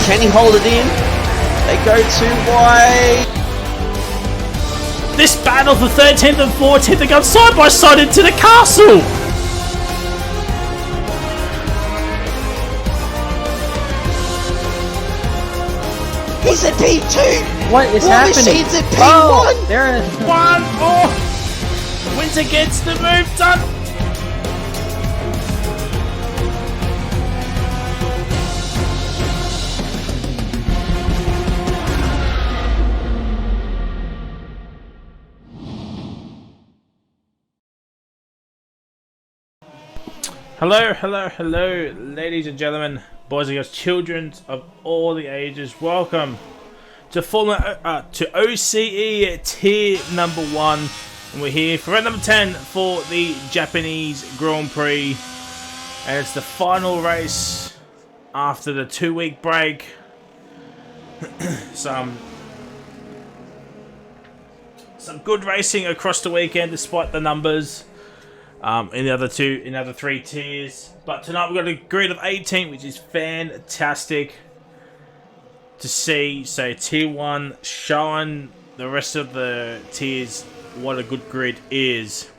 Can he hold it in? They go too wide. This battle for 13th and 14th, they go side by side into the castle. He's at P2. What is War happening? Machine's at P1. Oh, there is One. Oh, Winter gets the move done. Hello, ladies and gentlemen, boys and girls, children of all the ages. Welcome to OCE Tier number 1, and we're here for round number 10 for the Japanese Grand Prix, and it's the final race after the 2-week break. Some good racing across the weekend, despite the numbers. In the other three tiers, but tonight we've got a grid of 18, which is fantastic to see. So tier 1 showing the rest of the tiers what a good grid is.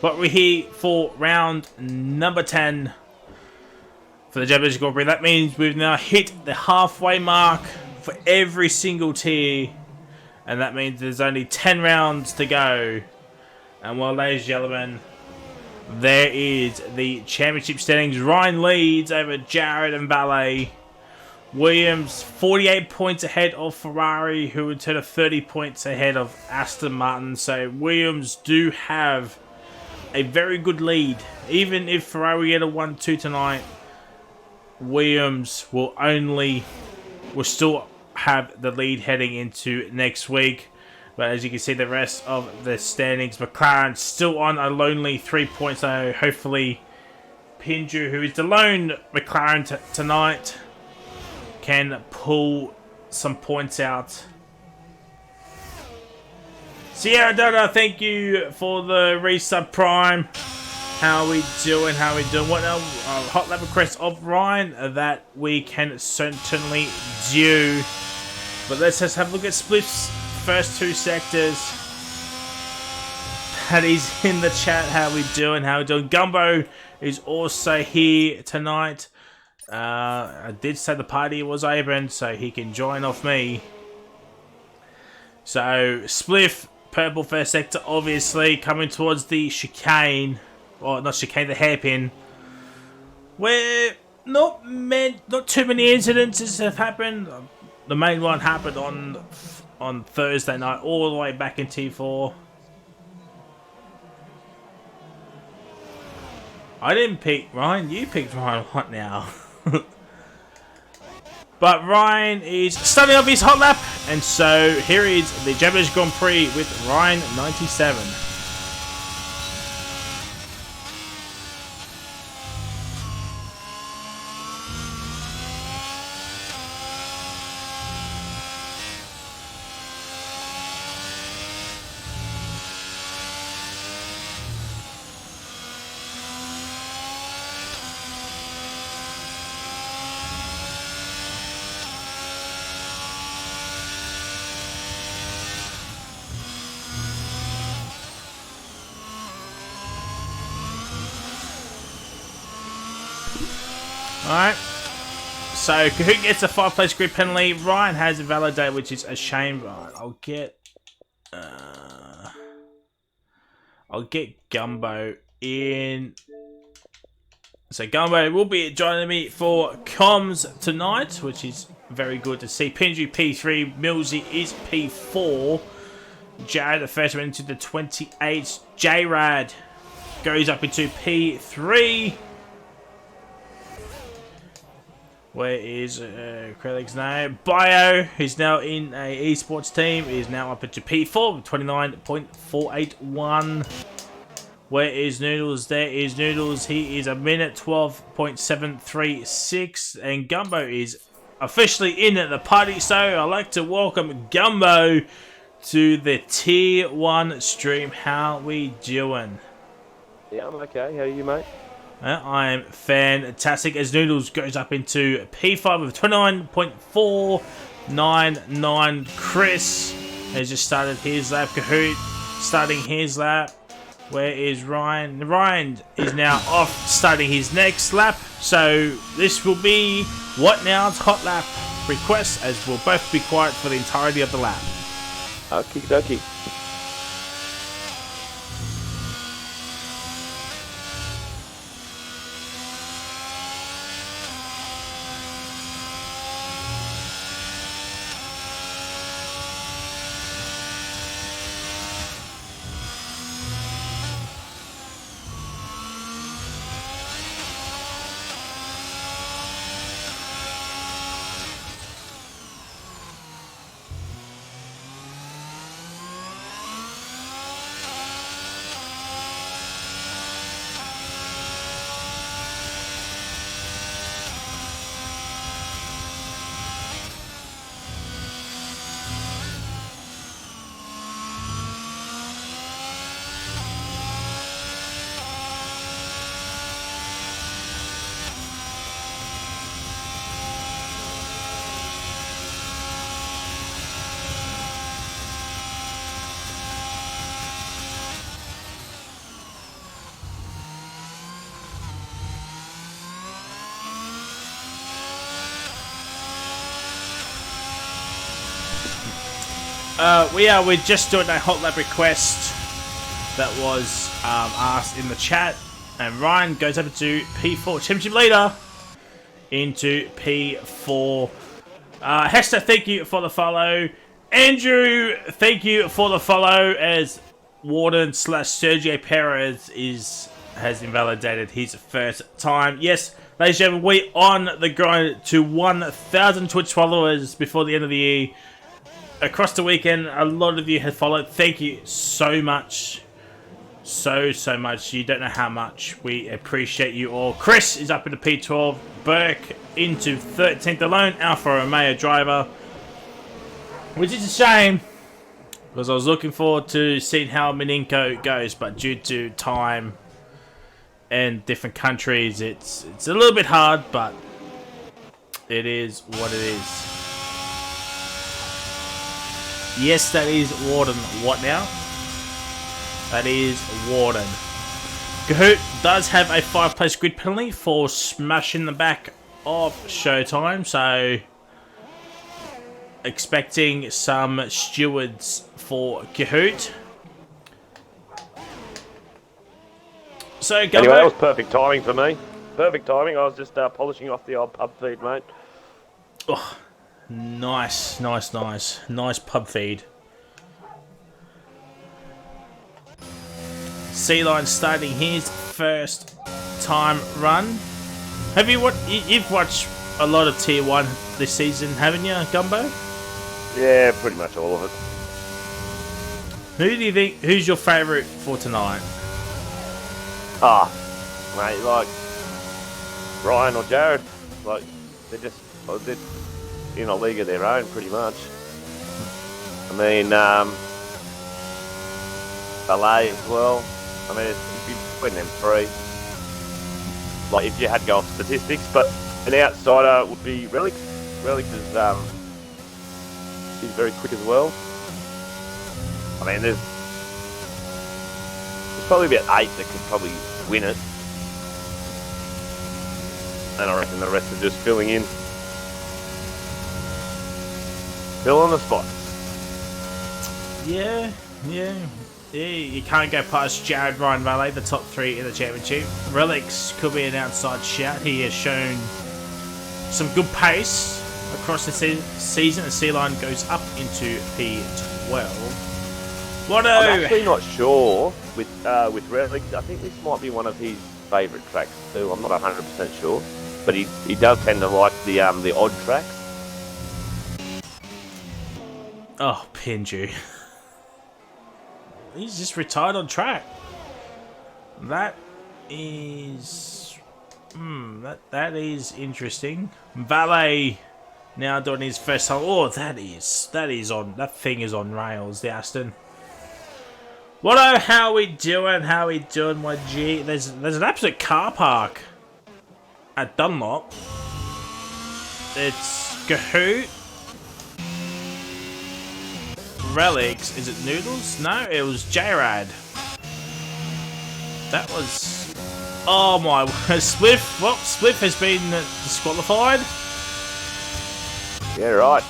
But we're here for round number 10 for the Japanese Grand Prix. That means we've now hit the halfway mark for every single tier, and that means there's only 10 rounds to go. And well, ladies and gentlemen, there is the championship standings. Ryan leads over Jared and Valet. Williams 48 points ahead of Ferrari, who would turn 30 points ahead of Aston Martin. So Williams do have a very good lead. Even if Ferrari get a 1-2 tonight, Williams will still have the lead heading into next week. But as you can see, the rest of the standings, McLaren still on a lonely 3 points. So hopefully Pinju, who is the lone McLaren tonight, can pull some points out. Sierra Dada, thank you for the resub Prime. How we doing? What else? Hot lap request of Ryan that we can certainly do. But let's just have a look at splits. First 2 sectors. Paddy's in the chat. How we doing? Gumbo is also here tonight. I did say the party was open, so he can join off me. So Spliff, purple first sector, obviously coming towards the chicane, or not chicane, the hairpin, where not too many incidences have happened. The main one happened on Thursday night, all the way back in T4. I didn't pick Ryan, you picked Ryan. What now? But Ryan is starting off his hot lap, and so here is the Japanese Grand Prix with Ryan 97. Alright, so Kahoot gets a 5-place grid penalty. Ryan has a validate, which is a shame. Right, I'll get Gumbo in. So Gumbo will be joining me for comms tonight, which is very good to see. Pinju P3, Millsy is P4. Jared, the first one into the 28. J-Rad goes up into P3. Where is Krellig's name? Bio, who's now in a esports team, is now up into P4 with 29.481. Where is Noodles? There is Noodles. He is a minute 12.736. And Gumbo is officially in at the party. So I'd like to welcome Gumbo to the Tier 1 stream. How we doing? Yeah, I'm okay. How are you, mate? I'm fantastic as Noodles goes up into P5 with 29.499. Chris has just started his lap. Kahoot starting his lap. Where is Ryan? Ryan is now off starting his next lap. So this will be What Now's hot lap request, as we'll both be quiet for the entirety of the lap. Okie dokie. We're just doing a hot lap request that was asked in the chat, and Ryan goes up to P4 championship leader into P4. Hester, thank you for the follow. Andrew, thank you for the follow, as Warden / Sergio Perez has invalidated his first time. Yes, ladies and gentlemen, we on the grind to 1,000 Twitch followers before the end of the year. Across the weekend, a lot of you have followed. Thank you so much. So much. You don't know how much we appreciate you all. Chris is up into P12. Burke into 13th alone. Alfa Romeo driver. Which is a shame, because I was looking forward to seeing how Meninko goes, but due to time and different countries, it's a little bit hard, but it is what it is. Yes, that is Warden. What now? That is Warden. Kahoot does have a 5-place grid penalty for smashing the back of Showtime, so expecting some stewards for Kahoot. So, anyway, that was perfect timing for me. Perfect timing. I was just polishing off the old pub feed, mate. Oh. Nice pub feed. Sea-Line starting his first time run. You've watched a lot of Tier 1 this season, haven't you, Gumbo? Yeah, pretty much all of it. Who's your favourite for tonight? Mate, like Ryan or Jared, like they're in a league of their own, pretty much. I mean, Ballet as well. I mean, if you win them three, like if you had to go off statistics, but an outsider would be Relic. Relic is very quick as well. I mean, there's probably about 8 that could probably win it, and I reckon the rest are just filling in. Fill in the spots. Yeah, you can't go past Jared, Ryan Valet, the top 3 in the championship. Relics could be an outside shout. He has shown some good pace across the season. The Sea-Line goes up into P12. I'm actually not sure with Relics. I think this might be one of his favourite tracks too. I'm not 100% sure, but he does tend to like the odd tracks. Oh, Pinju. He's just retired on track. That is... that is interesting. Valet now doing his first time. Oh, that thing is on rails, the Aston. Whatto, how we doing? How we doing, my G? There's an absolute car park at Dunlop. It's Kahoot, Relics. Is it Noodles? No, it was J-Rad. That was... Oh my... Spliff. Well, Spliff has been disqualified. Yeah, right.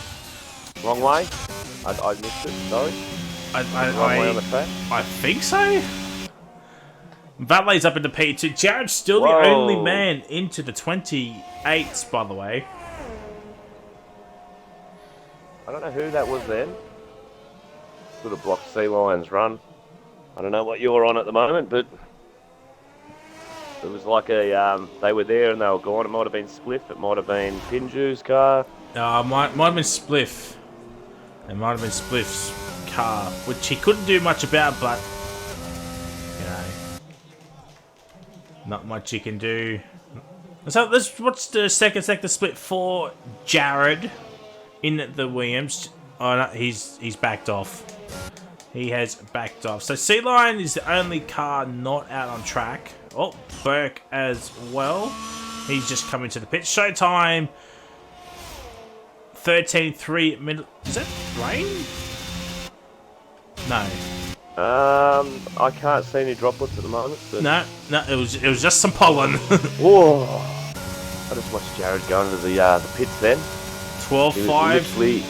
Wrong way. I missed it, sorry. Wrong way on the track. I think so. Valet's up into P2. Jared's still Whoa. the only man into the 28s, by the way. I don't know who that was then. Could have blocked Sea Lion's run. I don't know what you're on at the moment, but it was like a they were there and they were gone. It might have been Spliff. It might have been Pinju's car. Might have been Spliff. It might have been Spliff's car, which he couldn't do much about, but you know, not much he can do. So what's the second sector split for Jared in the Williams? Oh no, he's backed off. He has backed off. So Sea Lion is the only car not out on track. Oh, Burke as well. He's just coming to the pit. Showtime. 13.3 minutes. Is that rain? No. I can't see any droplets at the moment. But... No, it was just some pollen. Whoa! I just watched Jared go into the pits then. 12.5. Literally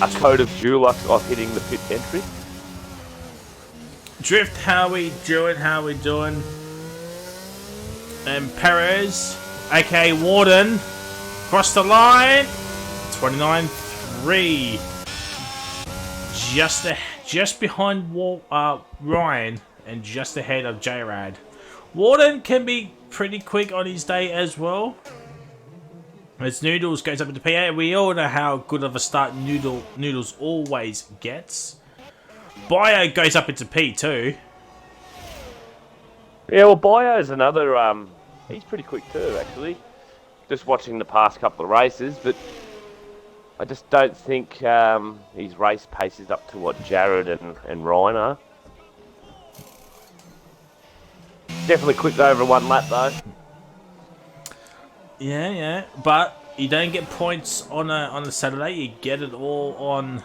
a coat of Dulux off hitting the pit entry. Drift, how we doing? How we doing? And Perez, aka Warden, crossed the line. 29.3. Just behind Ryan and just ahead of J-Rad. Warden can be pretty quick on his day as well. As Noodles goes up into PA, we all know how good of a start Noodles always gets. Bio goes up into P2. Yeah, well, Bio's another. He's pretty quick too, actually. Just watching the past couple of races, but I just don't think his race pace is up to what Jared and Ryan are. Definitely quick over one lap though. Yeah, but you don't get points on a Saturday. You get it all on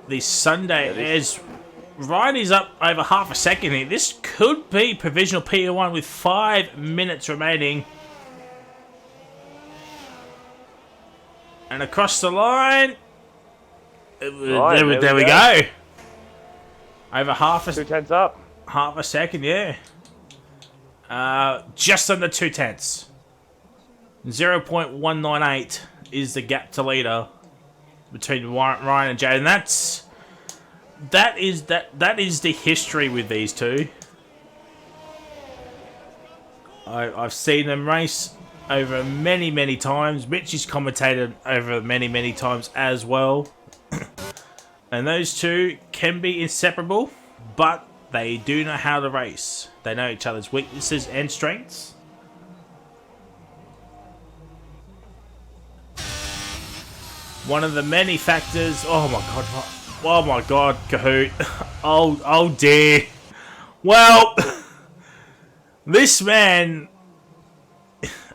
the Sunday. As Ryan is up over half a second here. This could be provisional P1 with 5 minutes remaining. And across the line, there we go. Over half a 2/10 up. Half a second, yeah. Just under 2/10. 0.198 is the gap to leader between Ryan and Jade, and that is the history with these two. I've seen them race over many times. Mitch has commentated over many times as well. And those two can be inseparable, but they do know how to race. They know each other's weaknesses and strengths. One of the many factors... Oh my god, Kahoot. Oh dear. Well, this man...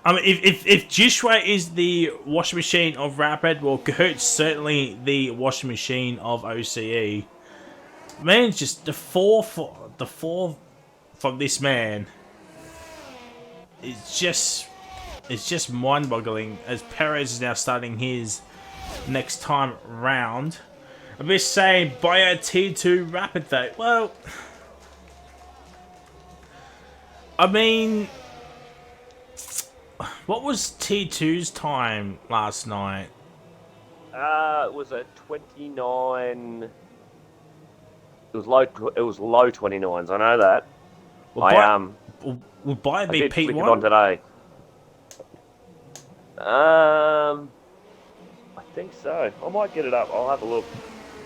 I mean, if Jishwa is the washing machine of Rapid, well, Kahoot's certainly the washing machine of OCE. Man, just the four from this man it's just mind-boggling. As Perez is now starting his next time round. I'm just saying, Bio T2 Rapid though. Well, I mean, what was T2's time last night? It was a 29. It was low 29s. I know that. Would Bio be I did flick it P1 on today. I think so. I might get it up. I'll have a look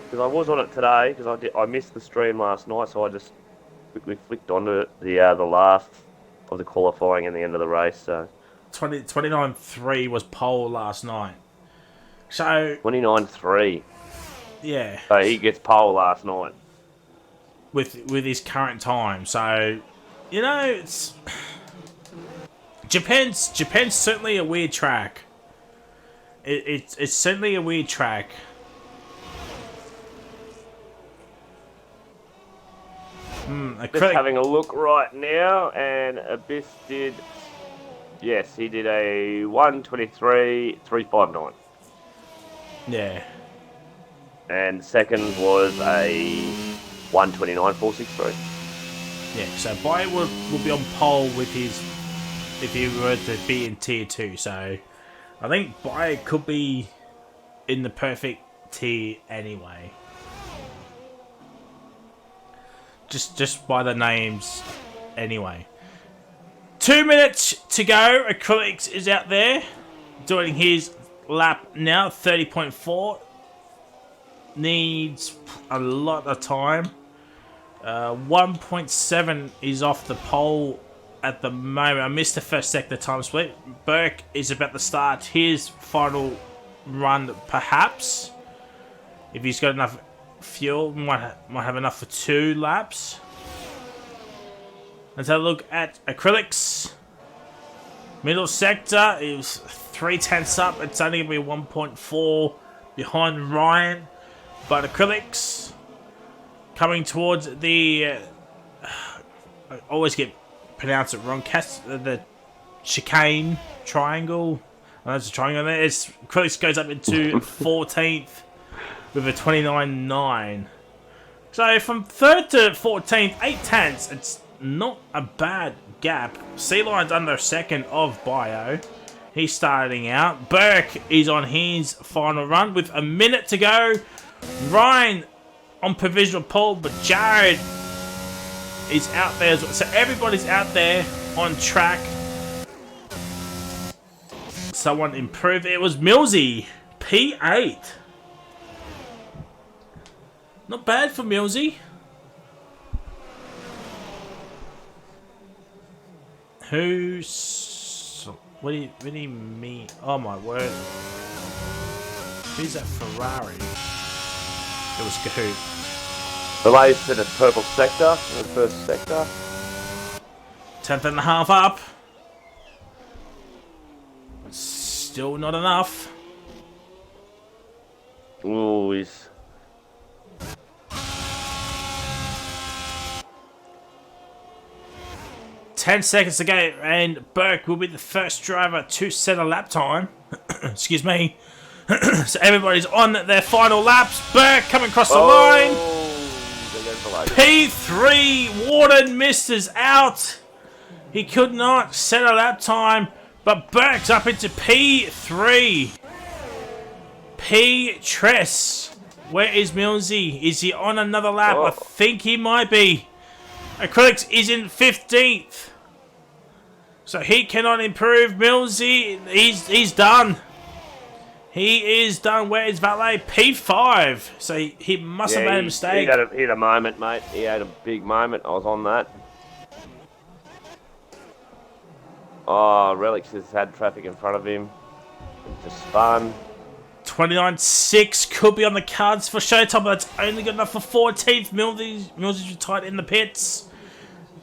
because I was on it today because I missed the stream last night, so I just quickly flicked onto it the last of the qualifying and the end of the race. So 29.3 was pole last night. So 29.3. yeah. So he gets pole last night. with his current time. So, you know, it's Japan's certainly a weird track. It's certainly a weird track. Just having a look right now, and Abyss did. Yes, he did a 1:23.359. Yeah. And second was a 1:29.463. Yeah, so Bai will be on pole with his, if he were to be in tier 2. So I think Bai could be in the perfect tier anyway. Just by the names anyway. 2 minutes to go. Acrylics is out there doing his lap now, 30.4. Needs a lot of time. 1.7 is off the pole at the moment. I missed the first sector time split. Burke is about to start his final run, perhaps. If he's got enough fuel, might have enough for 2 laps. Let's have a look at Acrylics. Middle sector is 3/10 up. It's only going to be 1.4 behind Ryan. But Acrylics coming towards the... I always get pronounced it wrong. The chicane triangle. Oh, that's a triangle there. Acrylics goes up into 14th with a 29.9. So from 3rd to 14th, 8/10. It's not a bad gap. Sea Lion's under 2nd of Bio. He's starting out. Burke is on his final run with a minute to go. Ryan on provisional pole, but Jared is out there as well. So everybody's out there on track. Someone improved. It was Millsy, P8. Not bad for Millsy. What do you mean? Oh my word. Who's that Ferrari? It was Kahoot. Delays to the purple sector, the first sector. 10th and a half up. Still not enough. Ooh, he's... Ten seconds to go, and Burke will be the first driver to set a lap time. Excuse me. So everybody's on their final laps. Burke coming across the line. P3, Warden misses out. He could not set a lap time, but Burke's up into P3. P-Tress. Where is Millsy? Is he on another lap? I think he might be. Acrylics is in 15th. So he cannot improve. Millsy, he's done. He is done. Where is Valet? P5. So he must have made a mistake. He had a moment, mate. He had a big moment. I was on that. Oh, Relics has had traffic in front of him. It just spun. 29.6 could be on the cards for Showtime, but that's only good enough for 14th. Millsy's retired in the pits.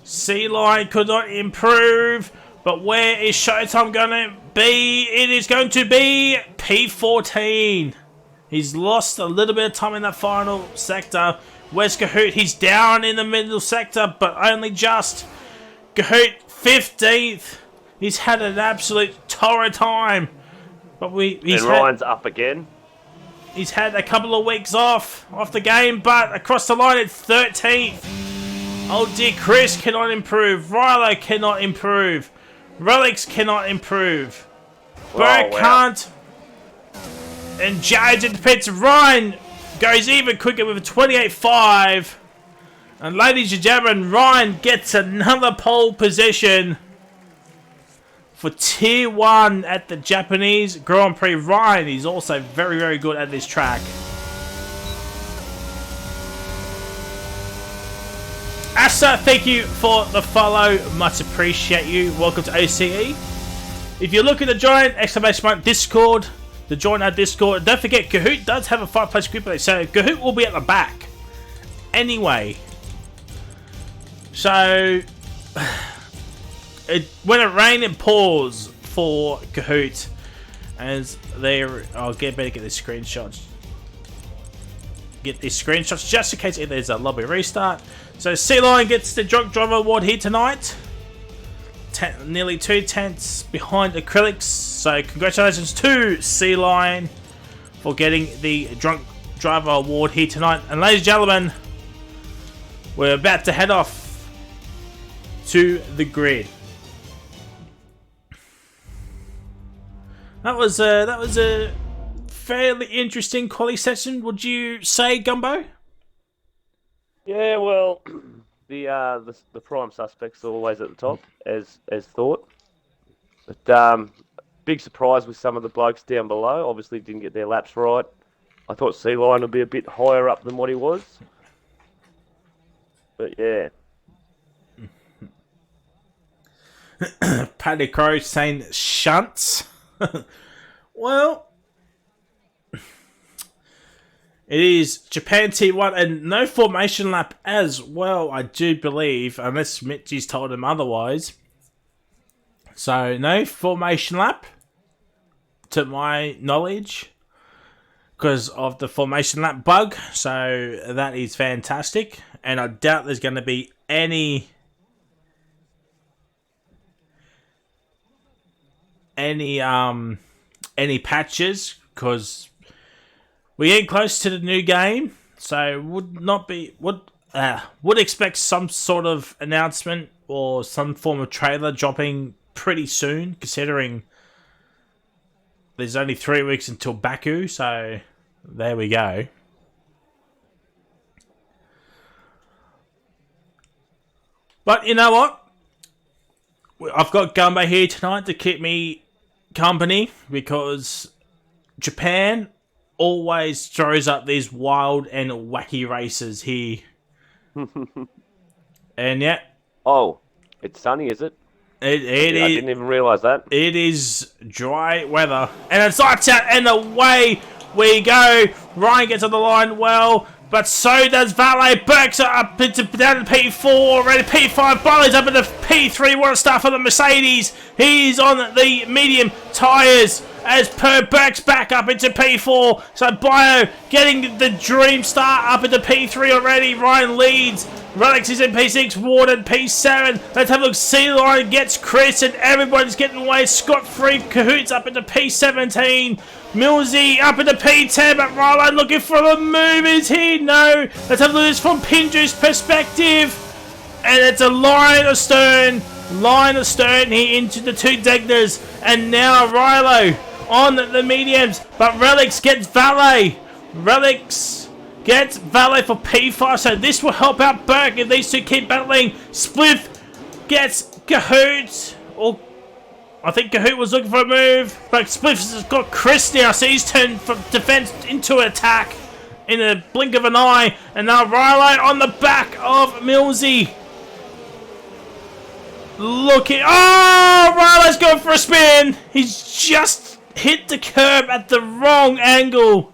Sea Lion could not improve. But where is Showtime going to be? It is going to be P14. He's lost a little bit of time in that final sector. Where's Kahoot? He's down in the middle sector, but only just. Kahoot, 15th. He's had an absolute torrid time. But Ryan's up again. He's had a couple of weeks off the game, but across the line it's 13th. Oh dear, Chris cannot improve. Rilo cannot improve. Relics cannot improve. Burke can't. And Jared's in the pits. Ryan goes even quicker with a 28.5. And ladies and gentlemen, Ryan gets another pole position for Tier 1 at the Japanese Grand Prix. Ryan is also very, very good at this track. Asa, thank you for the follow. Much appreciate you. Welcome to OCE. If you're looking to join, Discord, to join our Discord. Don't forget, Kahoot does have a 5-place group, so Kahoot will be at the back. Anyway, So, when it rained, it pours for Kahoot. As there, better get these screenshots. Get these screenshots just in case there's a lobby restart. So, Sea Lion gets the Drunk Driver Award here tonight. Nearly 2 tenths behind Acrylics. So, congratulations to Sea Lion for getting the Drunk Driver Award here tonight. And ladies and gentlemen, we're about to head off to the grid. That was a fairly interesting quali session, would you say, Gumbo? Yeah, well, the prime suspects are always at the top, as thought. But big surprise with some of the blokes down below. Obviously, didn't get their laps right. I thought Sea Lion would be a bit higher up than what he was. But yeah. Paddy Crow saying shunts. Well, it is Japan T1 and no formation lap as well, I do believe, unless Mitchie's told him otherwise. So, no formation lap, to my knowledge, because of the formation lap bug. So, that is fantastic. And I doubt there's going to be any patches, because we ain't close to the new game, so would expect some sort of announcement or some form of trailer dropping pretty soon, considering there's only 3 weeks until Baku. So there we go. But you know what? I've got Gumbo here tonight to keep me company, because Japan always throws up these wild and wacky races here. And yeah. Oh, it's sunny, is it? It is. I didn't even realise that. It is dry weather. And it's lights out and away we go. Ryan gets on the line well, but so does Valet. Burks are up into down to P4 already. P5. Barley's up into P3. What a start for the Mercedes. He's on the medium tyres as per Burks back up into P4. So Bio getting the dream start up into P3 already. Ryan leads. Relics is in P6, Warden P7. Let's have a look. Sea Lion gets Chris, and everybody's getting away. Scott Free, Cahoots up into P17. Millsy up into P10, but Rilo looking for the move. Is he? No. Let's have a look at this from Pinju's perspective. And it's a line astern here into the two Degners. And now Rilo on the mediums, but Relics gets Valet. Relics gets Valet for P5, so this will help out Burke if these two keep battling. Spliff gets Cahoots, or I think Kahoot was looking for a move, but Spliff has got Chris now, so he's turned from defense into attack in a blink of an eye. And now Riley on the back of Millsy. Looking, oh, Riley's going for a spin. He's just hit the curb at the wrong angle.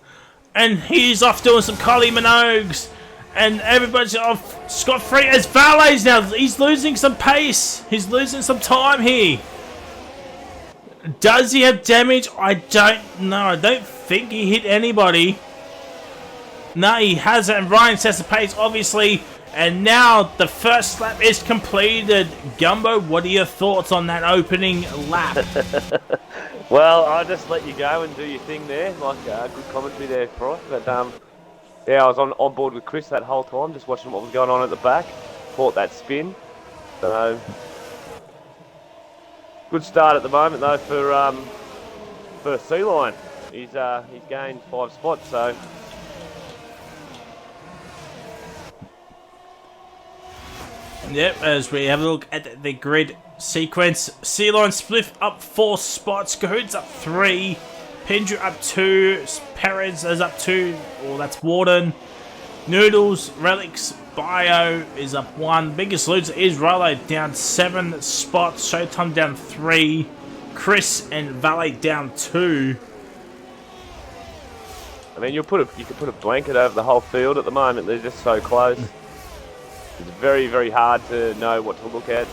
And he's off doing some Kylie Minogues. And everybody's off scot-free as Valet's now. He's losing some pace. He's losing some time here. Does he have damage? I don't know. I don't think he hit anybody. No, he hasn't. And Ryan sets the pace, obviously. And now the first lap is completed. Gumbo, what are your thoughts on that opening lap? Well, I'll just let you go and do your thing there. Like, good commentary there, Fry. But, yeah, I was on board with Chris that whole time, just watching what was going on at the back. Caught that spin. So, good start at the moment, though, for Sea Lion. He's gained 5 spots, so... Yep, as we have a look at the grid sequence. Sea Lion Spliff up 4 spots, Cahoots up 3, Pendrew up 2, Perez is up 2, or that's Warden. Noodles, Relics, Bio is up 1. Biggest loser is Rilo down 7 spots, Showtime down 3, Chris and Valet down 2. I mean, you could put a blanket over the whole field at the moment. They're just so close. It's very, very hard to know what to look at.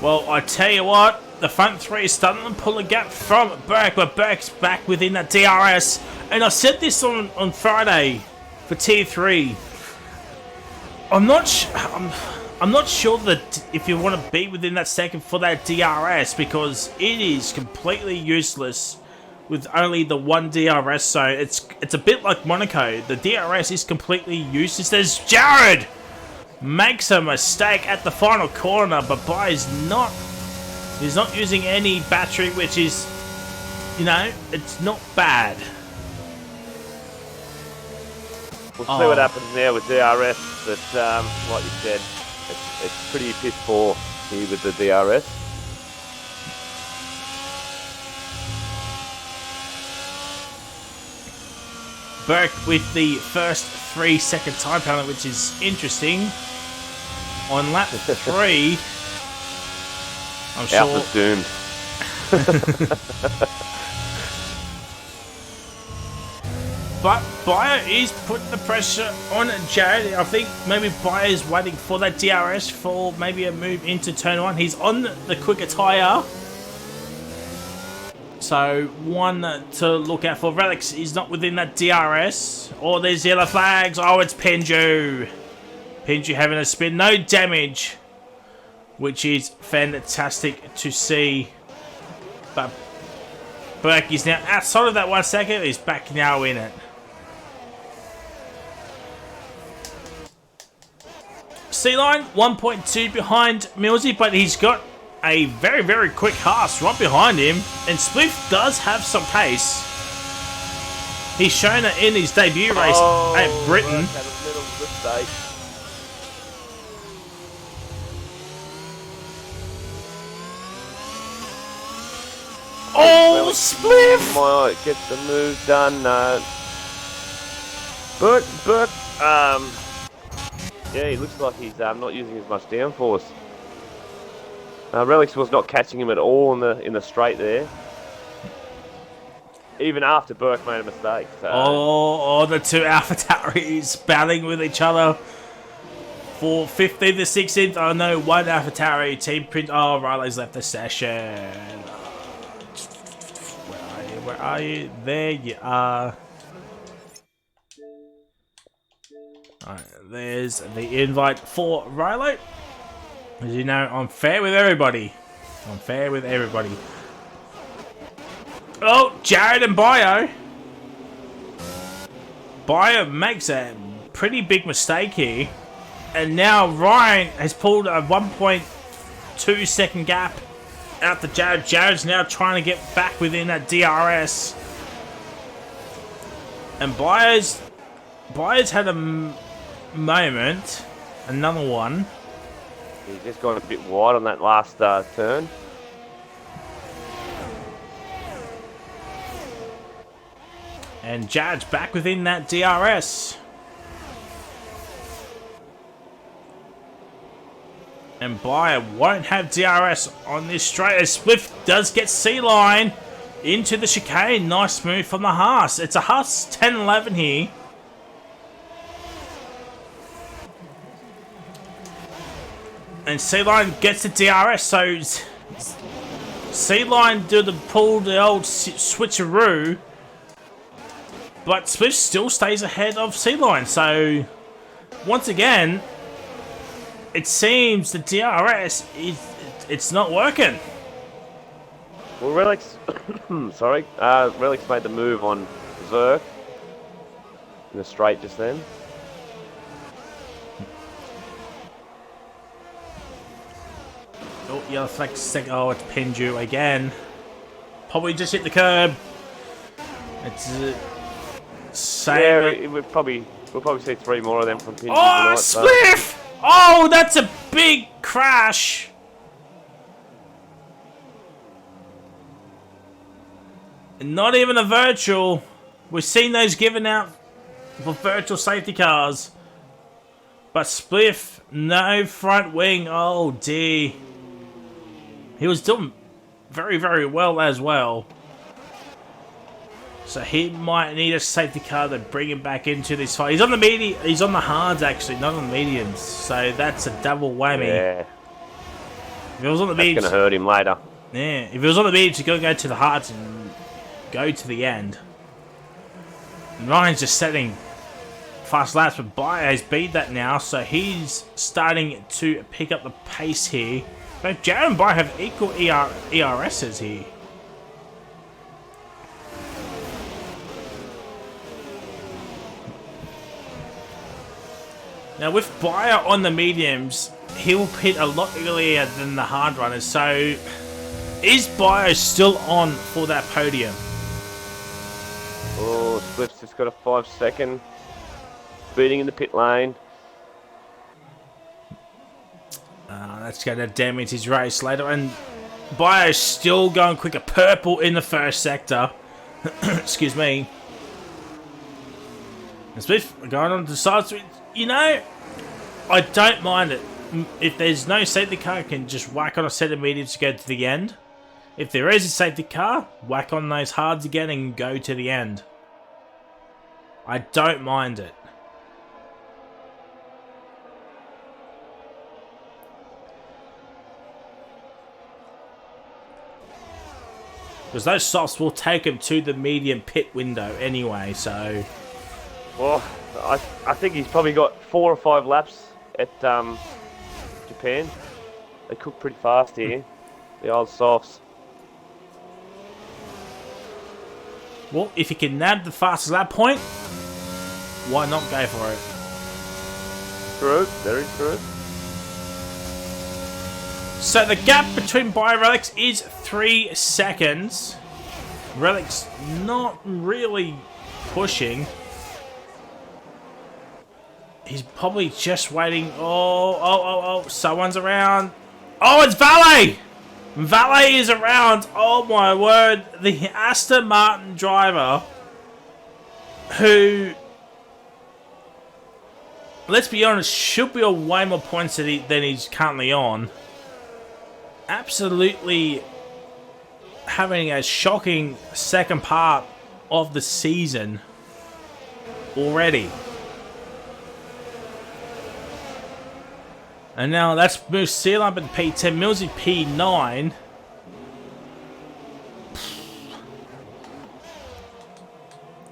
Well, I tell you what, the front three is starting to pull a gap from Burke, but Burke's back within that DRS. And I said this on Friday for Tier 3. I'm not sure that if you want to be within that second for that DRS, because it is completely useless with only the one DRS. So it's a bit like Monaco. The DRS is completely useless. There's Jared makes a mistake at the final corner, but he's not using any battery, which is, it's not bad. We'll see what happens now with DRS, but like you said, it's pretty piss poor here with the DRS. Burke with the first 3-second time penalty, which is interesting. On lap 3, I'm sure. Alpha's doomed. But Bayer is putting the pressure on Jared. I think maybe Bayer is waiting for that DRS for maybe a move into turn 1. He's on the quicker tyre. So, one to look out for. Relics is not within that DRS. Oh, there's yellow flags. Oh, it's Pinju. Pinju having a spin. No damage, which is fantastic to see. But Burke is now outside of that 1 second. He's back now in it. C-Line 1.2 behind Millsy, but he's got a very, very quick Haas right behind him. And Spliff does have some pace. He's shown it in his debut race at Britain. Had a little mistake. Oh, Spliff! Might get the move done. Burke, yeah, he looks like he's not using as much downforce. Relics was not catching him at all in the straight there. Even after Burke made a mistake. So. Oh, the two AlphaTauris battling with each other for 15th to 16th. Oh no, one AlphaTauri team print. Oh, Riley's left the session. Where are you? There you are. Alright, there's the invite for Riley. As you know, I'm fair with everybody. I'm fair with everybody. Oh, Jared and Bio. Bio makes a pretty big mistake here. And now Ryan has pulled a 1.2 second gap out to Jared. Jared's now trying to get back within that DRS. And Bio's had a moment. Another one. He's just gone a bit wide on that last turn. And Jared's back within that DRS. And Bayer won't have DRS on this straight as Swift does get C-Line into the chicane. Nice move from the Haas. It's a Haas 10-11 here. And C-Line gets the DRS, so C-Line pulled the old switcheroo. But Swift still stays ahead of C-Line, so once again, it seems the DRS it's not working. Well, Relics, Relics made the move on Zerk in the straight just then. Oh, yellow flag second. Oh, it's Pinju again. Probably just hit the curb. It's same. Yeah, we'll probably see 3 more of them from Pinju. Oh, Spliff! Oh, that's a big crash. Not even a virtual. We've seen those given out for virtual safety cars. But Spliff, no front wing. Oh, dear. He was doing very, very well as well. So he might need a safety car to bring him back into this fight. He's on the he's on the hards actually, not on the mediums. So that's a double whammy. Yeah. If it was on the That's mediums, going to hurt him later. yeah. If it was on the mediums, you got to go to the hards and go to the end. And Ryan's just setting fast laps, but Bayo's beat that now, so he's starting to pick up the pace here. But Jared and Bayo have equal ERSs here. Now with Bayo on the mediums, he'll pit a lot earlier than the hard runners, so is Bayo still on for that podium? Oh, Swift's just got a 5-second. Speeding in the pit lane. That's going to damage his race later, and Bayo's still going quicker. Purple in the first sector. Excuse me. And Smith going on to the side street. You know, I don't mind it. If there's no safety car, I can just whack on a set of mediums to go to the end. If there is a safety car, whack on those hards again and go to the end. I don't mind it. Because those softs will take him to the medium pit window anyway, so... Well, I think he's probably got 4 or 5 laps at Japan. They cook pretty fast here, the old softs. Well, if you can nab the fastest lap point, why not go for it? True, very true. So the gap between Bayo and Relics is 3 seconds. Relics not really pushing. He's probably just waiting. Oh, someone's around. Oh, it's Valet! Valet is around. Oh my word. The Aston Martin driver who, let's be honest, should be on way more points than he's currently on. Absolutely having a shocking second part of the season already. And now that's moved Seal up at P10, Millsy P9.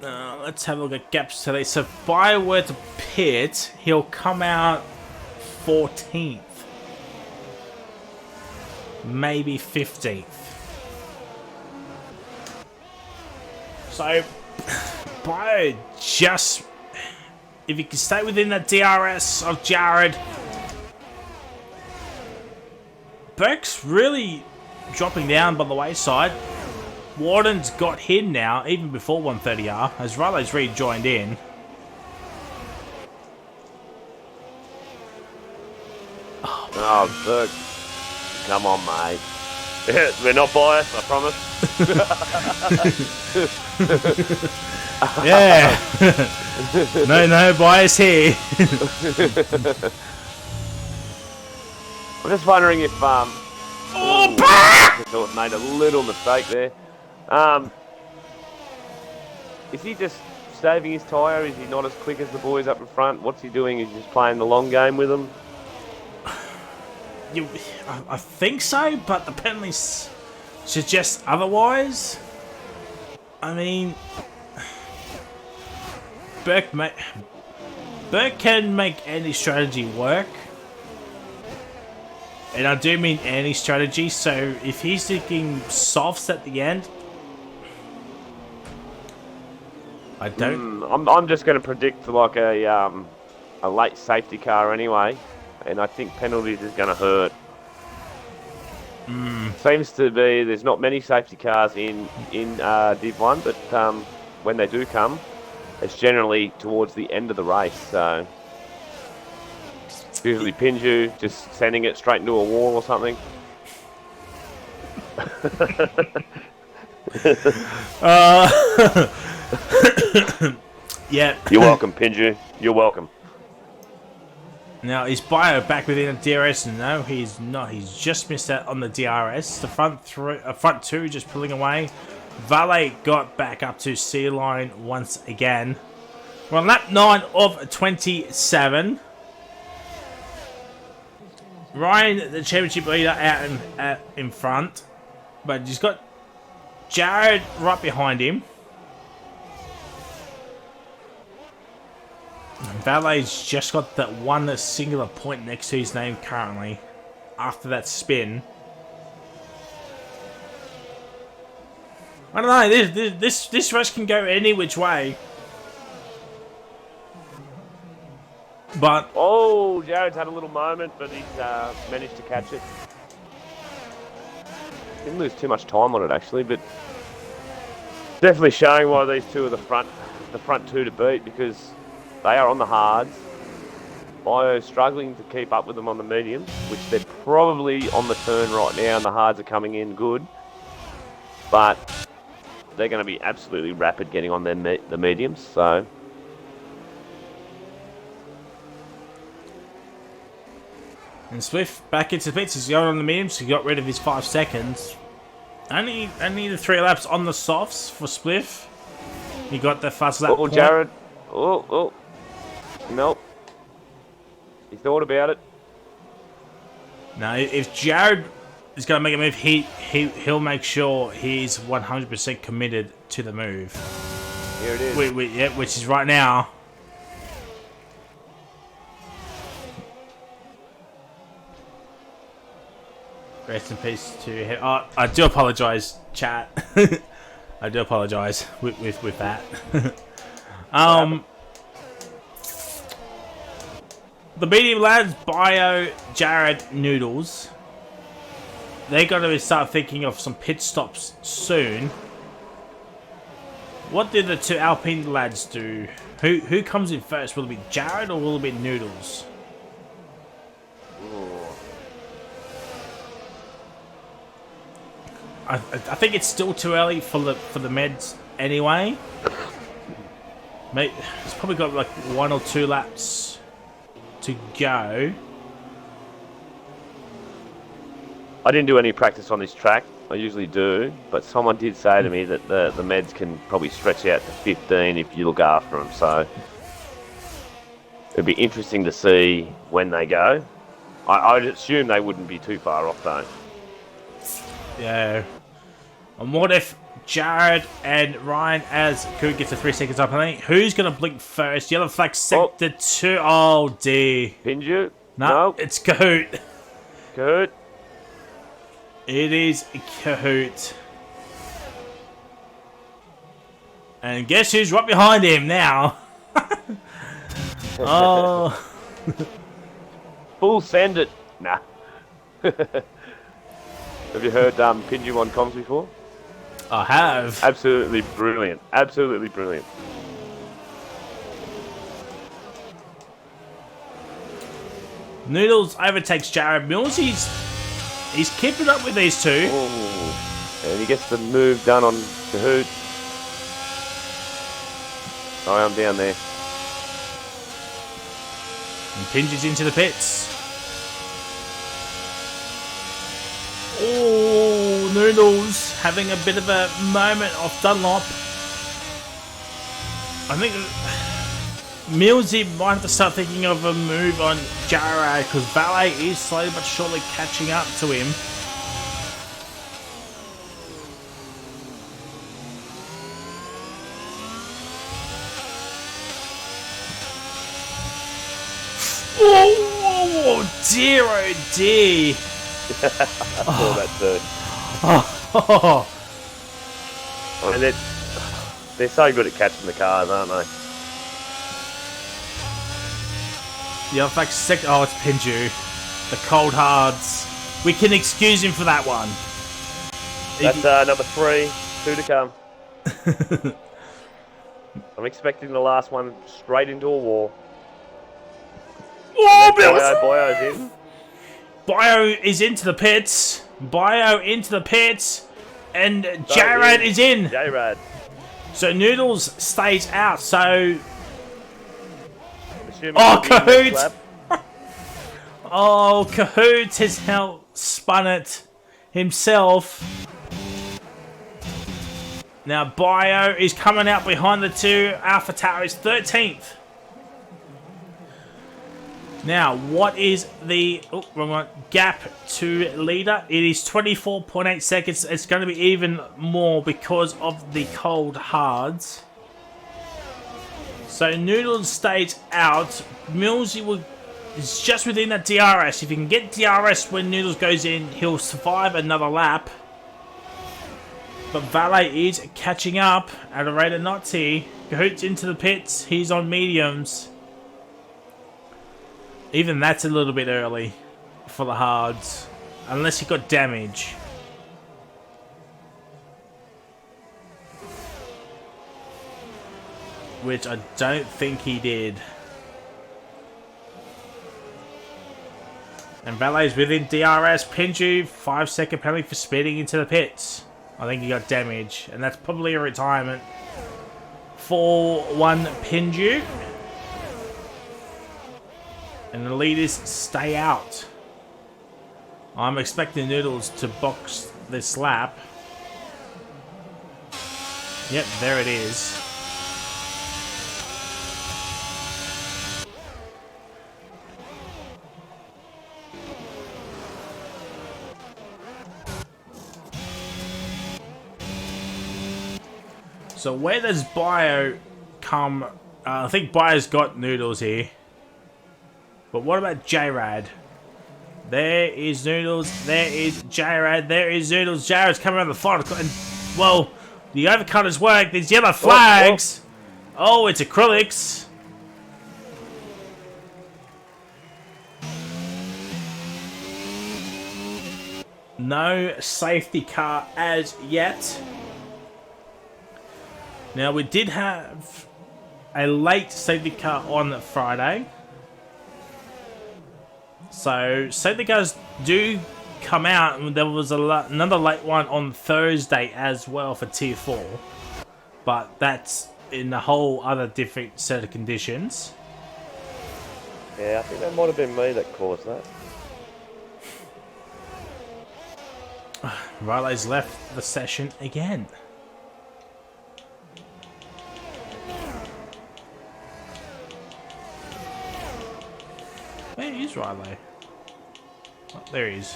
Let's have a look at gaps today. So if Bayo were to pit, he'll come out 14th. Maybe 15th. So Bayo just, if he can stay within the DRS of Jared, Burke's really dropping down by the wayside. Warden's got him now, even before 130R, as Riley's rejoined in. Oh, Burke. Come on, mate. We're not biased, I promise. Yeah. No bias here. I'm just wondering if I made a little mistake there. Is he just saving his tyre? Is he not as quick as the boys up in front? What's he doing? Is he just playing the long game with them? I think so, but the penalties suggest otherwise. I mean, Burke can make any strategy work. And I do mean any strategy, so if he's thinking softs at the end, I don't... I'm just going to predict like a late safety car anyway, and I think penalties is going to hurt. Seems to be there's not many safety cars in Div 1, but when they do come, it's generally towards the end of the race, so... Usually Pinju just sending it straight into a wall or something. Yeah. You're welcome, Pinju. You're welcome. Now, is Bayo back within the DRS? No, he's not. He's just missed out on the DRS. The front two just pulling away. Valet got back up to C line once again. We're on lap 9 of 27. Ryan, the championship leader, out in front. But he's got Jared right behind him. And Valet's just got that one singular point next to his name currently. After that spin. I don't know, this race can go any which way. But... Oh, Jared's had a little moment, but he's managed to catch it. Didn't lose too much time on it, actually, but... Definitely showing why these two are the front two to beat, because they are on the hards. Bio's struggling to keep up with them on the mediums, which they're probably on the turn right now, and the hards are coming in good. But they're going to be absolutely rapid getting on the mediums, so... And Swift back into the pits. He's going on the mediums. He got rid of his 5 seconds. Only the 3 laps on the softs for Spliff. He got the fast lap. Oh, Jared. Oh. Nope. He thought about it. No, if Jared is going to make a move, he'll make sure he's 100% committed to the move. Here it is. Yeah, which is right now. Rest in peace to him. Oh, I do apologise, chat. I do apologise with that. The medium lads, Bio, Jared, Noodles. They're going to start thinking of some pit stops soon. What did the 2 Alpine lads do? Who comes in first? Will it be Jared or will it be Noodles? I think it's still too early for the meds anyway. Mate, it's probably got like 1 or 2 laps to go. I didn't do any practice on this track. I usually do, but someone did say to me that the meds can probably stretch out to 15 if you look after them. So it'd be interesting to see when they go. I'd assume they wouldn't be too far off though. Yeah. And what if Jared and Ryan as Coot gets the 3 seconds up? I think who's gonna blink first? Yellow flag sector 2. Oh dear. Pinju? No, it's Kahoot. Good. It is Kahoot. And guess who's right behind him now? Oh. Full send it. Nah. Have you heard Pinju on comms before? I have. Absolutely brilliant. Absolutely brilliant. Noodles overtakes Jared Mills. He's keeping up with these 2. Ooh. And he gets the move done on Kahoot. Oh, I'm down there. And Pinges into the pits. Oh, Noodles having a bit of a moment off Dunlop. I think Millsy might have to start thinking of a move on Jared because Valet is slowly but surely catching up to him. Oh dear, oh dear. I saw that too. Oh. And they're so good at catching the cars, aren't they? Yeah, in fact, oh, it's Pinju. The cold hards. We can excuse him for that one. That's number 3. 2 to come. I'm expecting the last one straight into a wall. Oh, Bio's in. Bio is into the pits. Bio into the pits. And Jared is in. Jared. So Noodles stays out. So... Oh, Kahoot! Oh, Kahoot has now spun it himself. Now Bio is coming out behind the two. Alpha Tower is 13th. Now, what is the wrong one, gap to leader? It is 24.8 seconds. It's going to be even more because of the cold hards. So Noodles stays out. Millsy is just within that DRS. If you can get DRS when Noodles goes in, he'll survive another lap. But Valet is catching up at a rate of knots here. Cahoots into the pits. He's on mediums. Even that's a little bit early for the hards. Unless he got damage. Which I don't think he did. And Valet's within DRS. Pinju, 5-second penalty for speeding into the pits. I think he got damage. And that's probably a retirement for one Pinju. And the leaders stay out. I'm expecting Noodles to box this lap. Yep, there it is. So where does Bio come? I think Bio's got Noodles here. But what about J-Rad? There is Noodles. There is J-Rad. There is Noodles. J-Rad's coming around the final. And, well, the overcutters work. There's yellow flags. Oh, it's acrylics. No safety car as yet. Now, we did have a late safety car on Friday. So, safety cars do come out, and there was another late one on Thursday as well for Tier 4. But that's in a whole other different set of conditions. Yeah, I think that might have been me that caused that. Riley's left the session again. Where is Riley? Oh, there he is.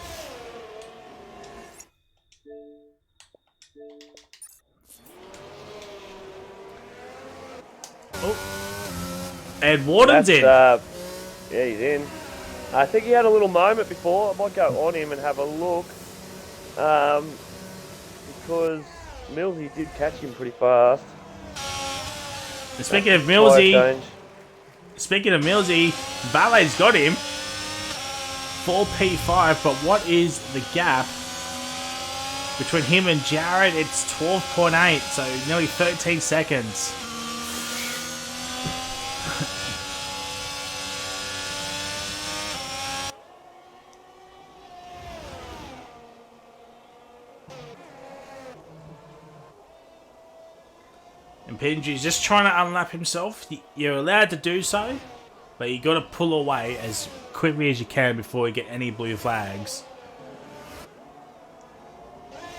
Oh. Ed Warden's in. Yeah, he's in. I think he had a little moment before. I might go on him and have a look. Because Millsy did catch him pretty fast. And speaking of Millsy, Valet's got him. 4P5, but what is the gap between him and Jared? It's 12.8, so nearly 13 seconds. And Pinji's just trying to unlap himself. You're allowed to do so, but you got to pull away as quickly as you can before you get any blue flags.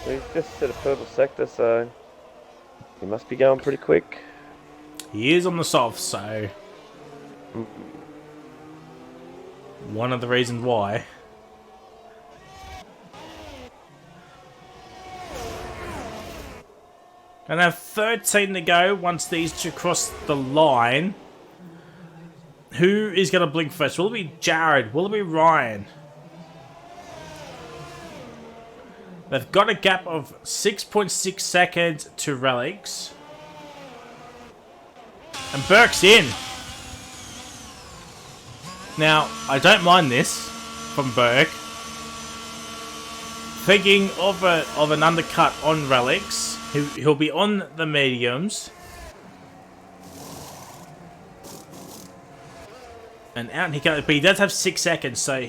He's just hit a purple sector, so he must be going pretty quick. He is on the soft, so one of the reasons why. Gonna have 13 to go once these two cross the line. Who is going to blink first? Will it be Jared? Will it be Ryan? They've got a gap of 6.6 seconds to Relics. And Burke's in. Now, I don't mind this from Burke. Thinking of an undercut on Relics. He'll be on the mediums. And out he goes, but he does have 6 seconds, so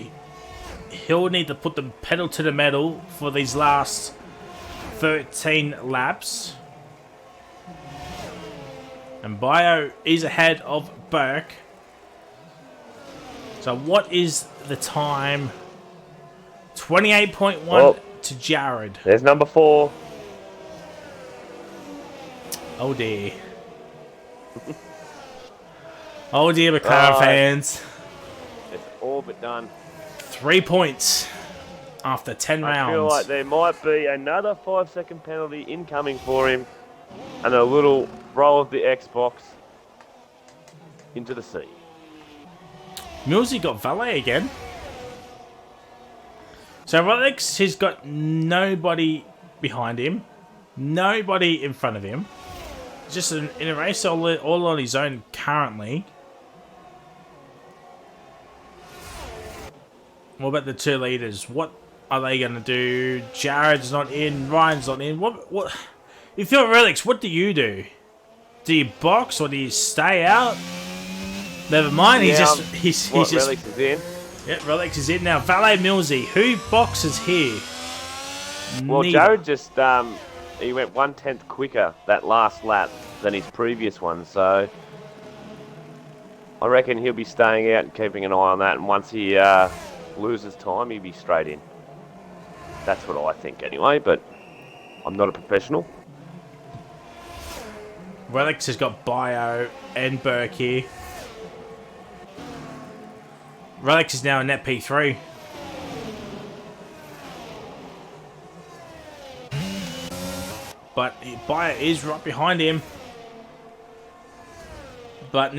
he'll need to put the pedal to the metal for these last 13 laps. And Bio is ahead of Burke. So what is the time? 28.1 to Jared. There's number 4. Oh dear. Oh dear, McLaren fans. It's all but done. 3 points after 10 rounds. I feel like there might be another 5-second penalty incoming for him, and a little roll of the Xbox into the sea. Millsy got valet again. So Alex has got nobody behind him, nobody in front of him. Just in a race all on his own currently. What about the two leaders? What are they going to do? Jared's not in. Ryan's not in. What? If you're Relics, what do you do? Do you box or do you stay out? Never mind. Yeah, He's just. Relics is in. Yeah, Relics is in now. Valet Millsy. Who boxes here? Well, Neither. Jared just he went 1/10 quicker that last lap than his previous one, so I reckon he'll be staying out and keeping an eye on that. And once he loses time, he'll be straight in. That's what I think, anyway. But I'm not a professional. Relics has got Bio and Burke here. Relics is now a net P3. But Bio is right behind him. But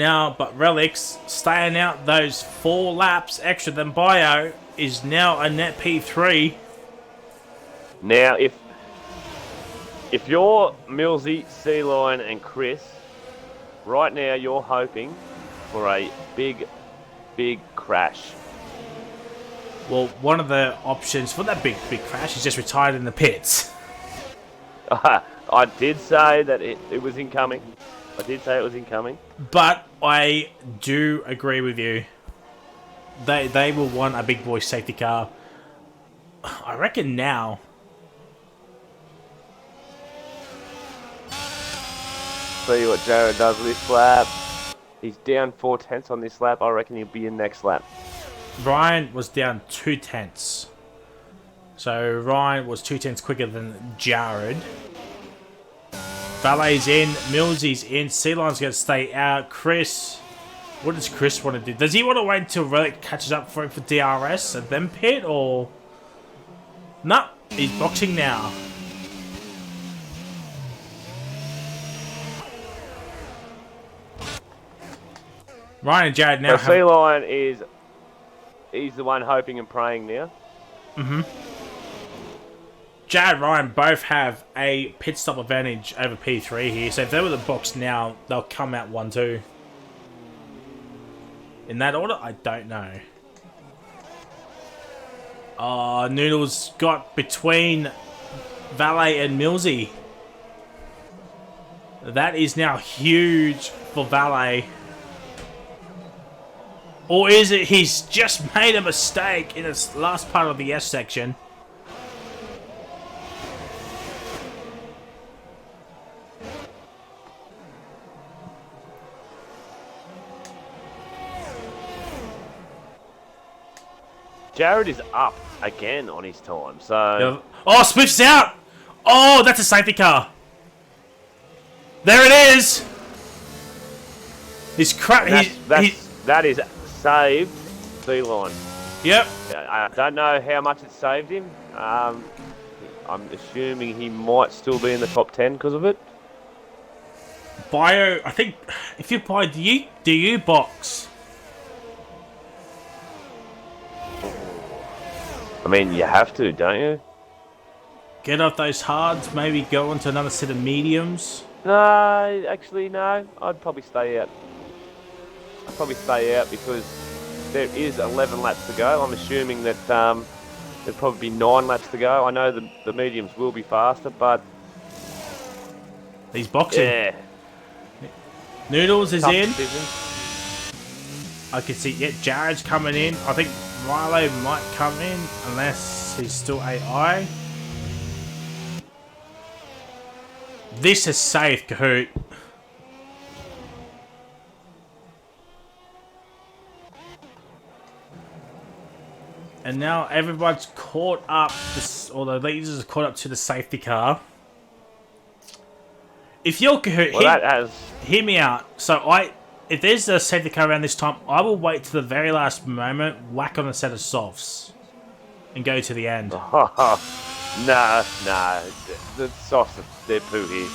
Relics, staying out those 4 laps extra than Bio, is now a net P3. Now, if you're Millsy, Sea-Lion and Chris, right now you're hoping for a big crash. Well, one of the options for that big crash is just retired in the pits. I did say that it was incoming. I did say it was incoming. But I do agree with you. They will want a big boy safety car. I reckon now. See what Jared does this lap. He's down 4/10 on this lap. I reckon he'll be in next lap. Ryan was down 2/10. So Ryan was 2/10 quicker than Jared. Valet's in, Millsy's in, Sea-Lion's going to stay out. Chris, what does Chris want to do? Does he want to wait until Relic catches up for him for DRS and then pit, or? No, he's boxing now. Ryan and Jared now So Sea-Lion he's the one hoping and praying now. Jared and Ryan both have a pit stop advantage over P3 here, so if they were the box now, they'll come out 1-2. In that order, I don't know. Oh, Noodles got between Valet and Millsy. That is now huge for Valet. Or is it he's just made a mistake in this last part of the S section? Jared is up again on his time, so... Oh, Spliff's out! Oh, that's a safety car. There it is! He's That is saved Sea-Lion. Yep. I don't know how much it saved him. I'm assuming he might still be in the top 10 because of it. Bio, I think, if you buy, do you box? I mean, you have to, don't you? Get off those hards, maybe go into another set of mediums. No, actually, no. I'd probably stay out. I'd probably stay out because there is 11 laps to go. I'm assuming that there'll probably be 9 laps to go. I know the mediums will be faster, but... He's boxing. Yeah. Noodles is Tough in. decision. I can see, yeah, Jared's coming in. I think Milo might come in unless he's still AI. This is safe, Kahoot. And now everyone's caught up, or the leaders are caught up to the safety car. if you're Kahoot, Well, that has... hear me out. So if there's a safety car around this time, I will wait to the very last moment, whack on a set of softs, and go to the end. Nah. The softs, they're poo here.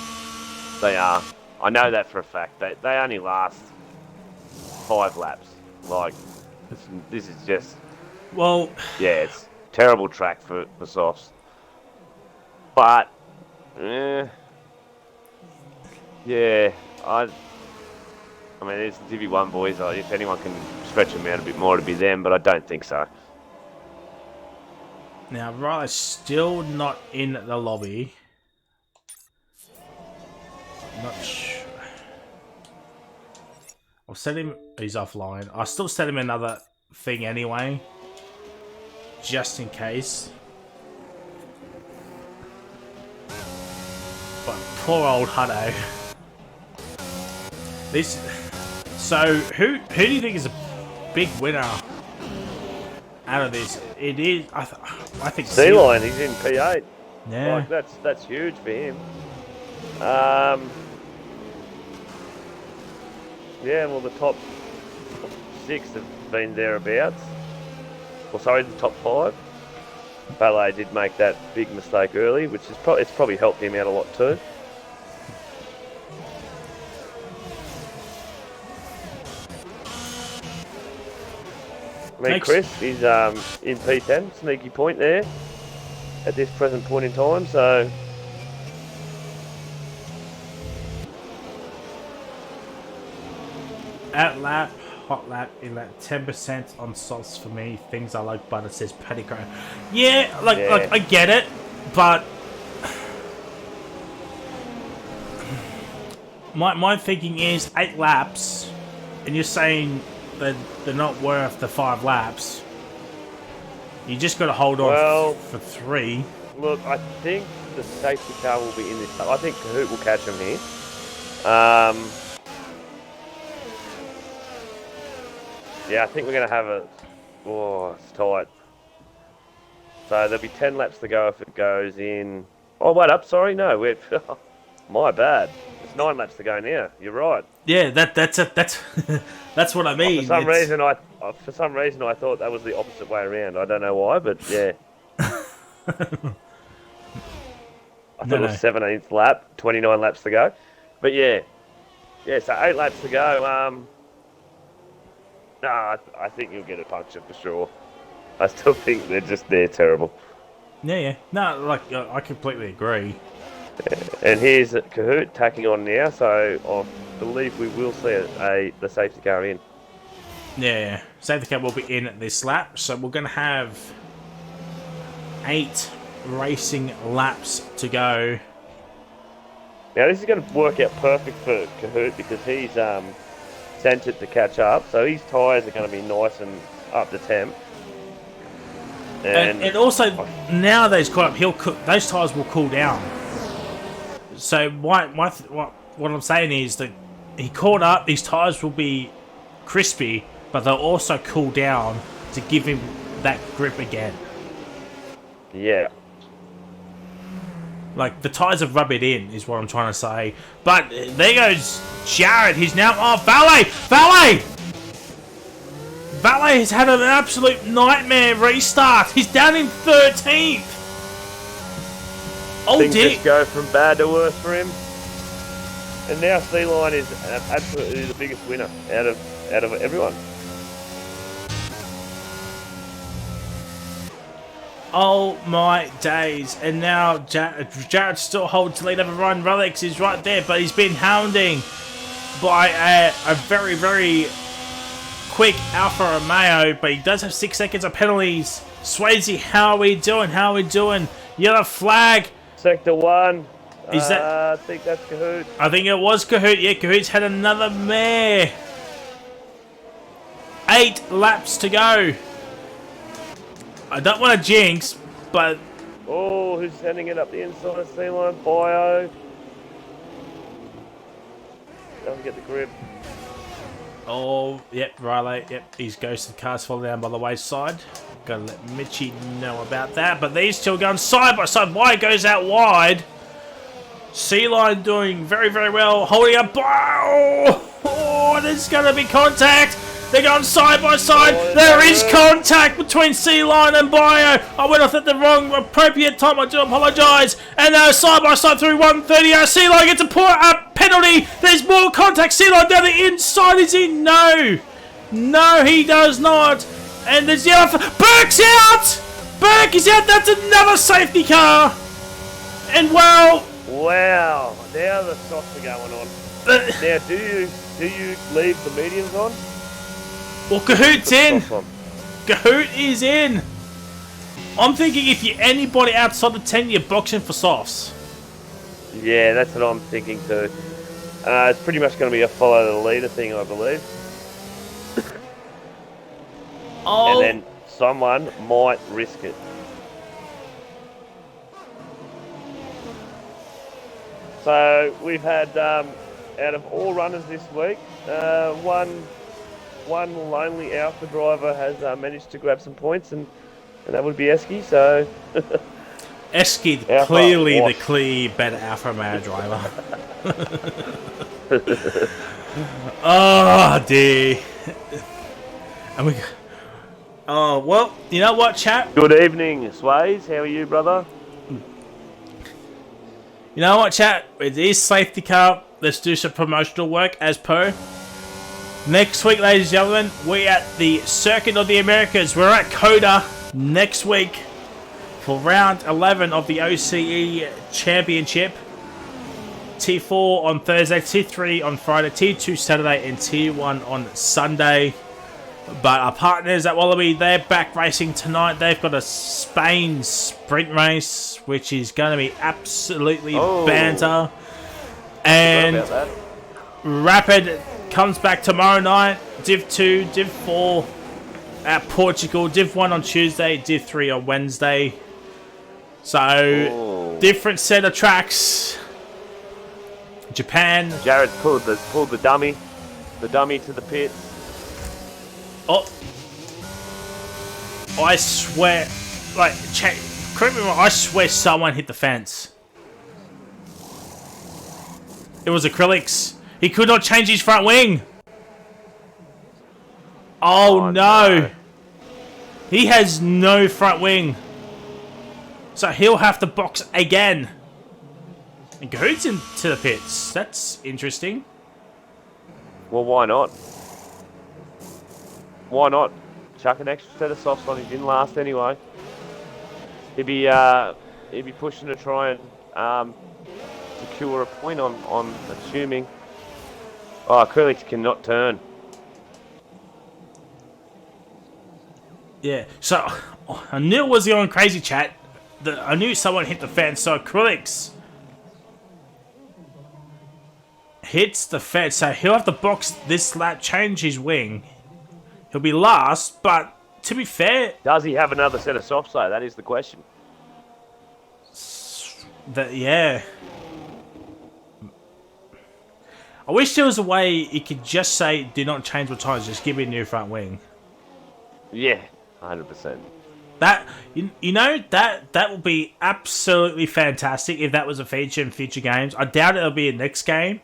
They are. I know that for a fact. They only last 5 laps. Like, this is just... Well... Yeah, it's terrible track for softs. But... yeah, I mean, it's the Divi 1 boys. If anyone can stretch them out a bit more, it'd be them, but I don't think so. Now, Riley's still not in the lobby. Not sure. I'll set him... He's offline. I'll still set him another thing anyway. Just in case. But poor old Hutto. So, who do you think is a big winner out of this? It is... I think... C-Line, he's in P8. Yeah. Like, that's huge for him. Yeah, well, the top 6 have been thereabouts. Well, sorry, the top 5. Ballet did make that big mistake early, which is it's probably helped him out a lot too. I mean, Thanks. Chris is in P10, sneaky point there at this present point in time, so... At lap, hot lap, in lap, 10% on salts for me. Things I like, but it says patty crow. Yeah, like I get it, but my thinking is 8 laps, and you're saying that they're not worth the 5 laps. You just got to hold on for 3. Look, I think the safety car will be in this. I think Kahoot will catch him here. Yeah, I think we're going to have a... Oh, it's tight. So there'll be 10 laps to go if it goes in... Oh, wait up, sorry, no. My bad. It's 9 laps to go now. You're right. Yeah, that's that's what I mean. For some reason, I thought that was the opposite way around. I don't know why, but yeah. I thought it was 17th lap, 29 laps to go. But yeah. Yeah, so 8 laps to go. No, I think you'll get a puncture for sure. I still think they're terrible. Yeah. No, like, I completely agree. And here's Kahoot tacking on now, so I believe we will see the safety car in. Yeah. Safety car will be in this lap, so we're going to have 8 racing laps to go. Now this is going to work out perfect for Kahoot because he's sent it to catch up, so his tyres are going to be nice and up to temp. And also, now that he's caught up, those tyres will cool down. So what I'm saying is that he caught up, his tyres will be crispy, but they'll also cool down to give him that grip again. Yeah. Like, the tyres have rubbed it in, is what I'm trying to say. But there goes Jared. He's now... Oh, Valet! Valet has had an absolute nightmare restart. He's down in 13th. Oh, Things dear. just go from bad to worse for him. And now C-Line is absolutely the biggest winner out of everyone. Oh my days. And now Jared still holds the lead over Ryan Relics is right there, but he's been hounding by a very, very quick Alfa Romeo, but he does have 6 seconds of penalties. Swayze, how are we doing? Yellow flag. Sector 1. Is that... I think that's Kahoot. I think it was Kahoot. Yeah, Kahoot's had another mare. 8 laps to go. I don't want to jinx, but... Oh, who's sending it up the inside of C-Line? Bio. Doesn't get the grip. Oh, yep, Riley. Yep, his ghosted car's falling down by the wayside. Gotta let Mitchie know about that. But these two are going side by side. Why goes out wide? Sea Lion doing very, very well. Holding up. Oh, there's going to be contact. They're going side by side. There is contact between Sea Lion and Bio. I went off at the wrong appropriate time. I do apologise. And now side by side through 130. Sea Lion gets a penalty. There's more contact. Sea Lion down the inside. Is he? No. No, he does not. And there's yellow. Burke's out. Burke is out. That's another safety car. And well. Wow. Now the softs are going on. Now, do you leave the mediums on? Well, Cahoot's in. Cahoot is in. I'm thinking if you're anybody outside the 10, you're boxing for softs. Yeah, that's what I'm thinking too. It's pretty much going to be a follow the leader thing, I believe. Oh. And then someone might risk it. So we've had, out of all runners this week, one lonely Alpha driver has managed to grab some points, and that would be Esky. So Esky, clearly the clear better Alpha male driver. Oh dear. And we. Oh well, you know what, chat? Good evening, Sways. How are you, brother? You know what, chat? It is safety car. Let's do some promotional work as per. Next week, ladies and gentlemen, we're at the Circuit of the Americas. We're at Coda next week for round 11 of the OCE Championship. T4 on Thursday, T3 on Friday, T2 Saturday, and T1 on Sunday. But our partners at Wallaby, they're back racing tonight. They've got a Spain sprint race, which is going to be absolutely banter. And Rapid comes back tomorrow night. Div 2, Div 4 at Portugal. Div 1 on Tuesday, Div 3 on Wednesday. So, different set of tracks. Japan. Jared's pulled the dummy to the pit. Oh, I swear, like, correct me wrong, I swear someone hit the fence. It was Acrylics. He could not change his front wing. Oh no. He has no front wing. So he'll have to box again. And Cahoot's into the pits. That's interesting. Well, why not? Why not? Chuck an extra set of softs on. He didn't last anyway. He'd be pushing to try and secure a point. I'm assuming. Oh, Acrylics cannot turn. Yeah. So I knew it was the on crazy chat. I knew someone hit the fence. So Acrylics hits the fence. So he'll have to box this lap, change his wing. He'll be last, but to be fair... Does he have another set of softs though? That is the question. Yeah. I wish there was a way you could just say, do not change my tires, just give me a new front wing. Yeah, 100%. That, you know, that would be absolutely fantastic if that was a feature in future games. I doubt it'll be in next game,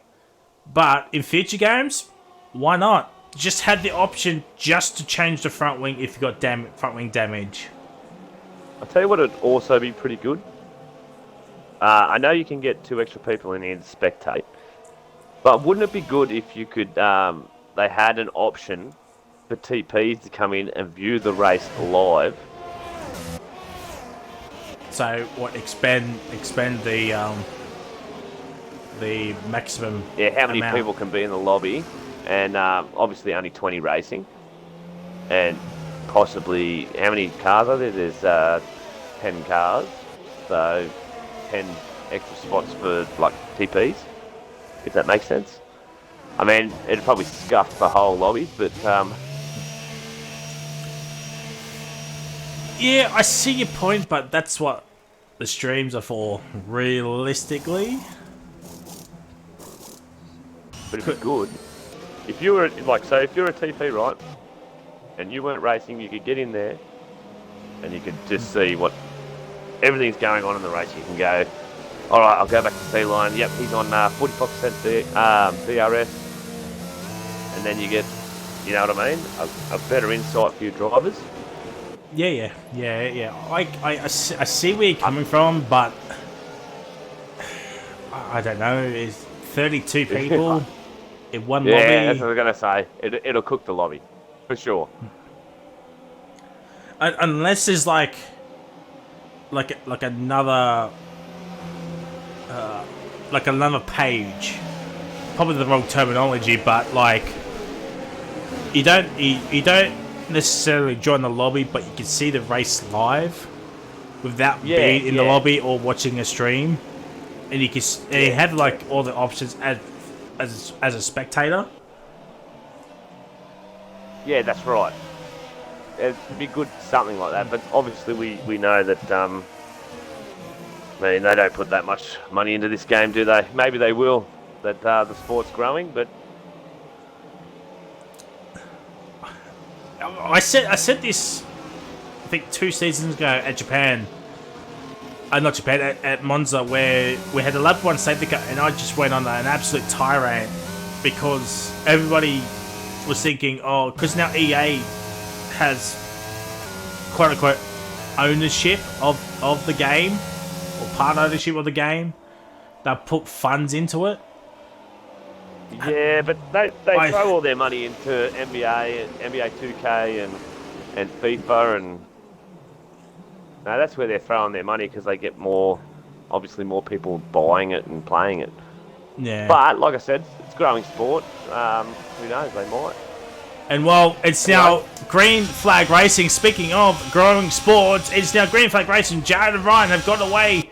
but in future games, why not? Just had the option just to change the front wing if you got front wing damage. I'll tell you what would also be pretty good. I know you can get 2 extra people in here to spectate, but wouldn't it be good if you could, they had an option for TPs to come in and view the race live? So what, expand the maximum? Yeah, how many amount. people can be in the lobby? And obviously only 20 racing. And possibly, how many cars are there? There's 10 cars. So 10 extra spots for like TPs, if that makes sense. I mean, it'd probably scuff the whole lobby, but yeah, I see your point, but that's what the streams are for, realistically. But it'd be good. If you were, like, say, if you're a TP, right, and you weren't racing, you could get in there, and you could just see what everything's going on in the race. You can go, All right, I'll go back to C-Line. Yep, he's on 45% DRS. And then you get, you know what I mean, a better insight for your drivers. Yeah. I see where you're coming from, but I don't know. Is 32 people in one lobby? Yeah, that's what I was going to say. It'll cook the lobby, for sure. Unless there's like another page. Probably the wrong terminology, but like you don't necessarily join the lobby, but you can see the race live without being in the lobby or watching a stream, and you have like all the options as a spectator. Yeah, that's right. It'd be good, something like that. But obviously, we know that. I mean, they don't put that much money into this game, do they? Maybe they will. That the sport's growing, but I said this, I think 2 seasons ago at Japan. Not Japan, at Monza, where we had a lap 1 safety car, and I just went on an absolute tirade because everybody was thinking, oh, because now EA has quote unquote ownership of the game, or part ownership of the game, they'll put funds into it. yeah, but they throw all their money into NBA, NBA 2K, and FIFA, and no, that's where they're throwing their money because they get obviously more people buying it and playing it. Yeah. But like I said, it's growing sport. Who knows? They might. And well, it's now green flag racing. Speaking of growing sports, it's now green flag racing. Jared and Ryan have got away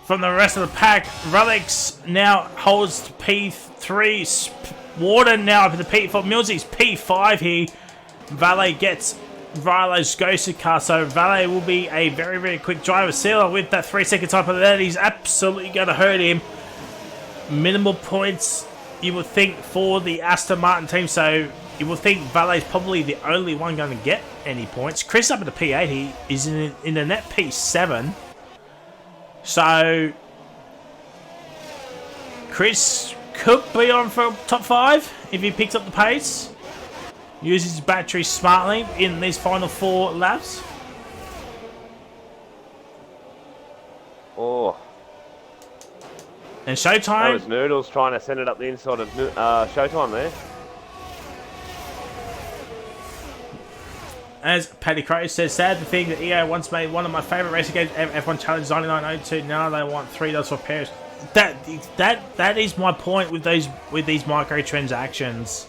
from the rest of the pack. Relics now holds P3. Warden now up in the P4. Millsy's P5 here. Valet gets Rilo's ghosted car, so Valet will be a very, very quick driver. Sealer with that 3-second time, but that is absolutely going to hurt him. Minimal points, you would think, for the Aston Martin team, so you would think Valet's probably the only one going to get any points. Chris up at the P8, he is in the net P7. So Chris could be on for top 5 if he picks up the pace. Uses his battery smartly in these final 4 laps. Oh. And Showtime. That was Noodles trying to send it up the inside of Showtime there. As Paddy Crow says, sad the thing that EA once made one of my favourite racing games, F1 Challenge 9902. Now they want $3 for pairs. That is my point with these microtransactions.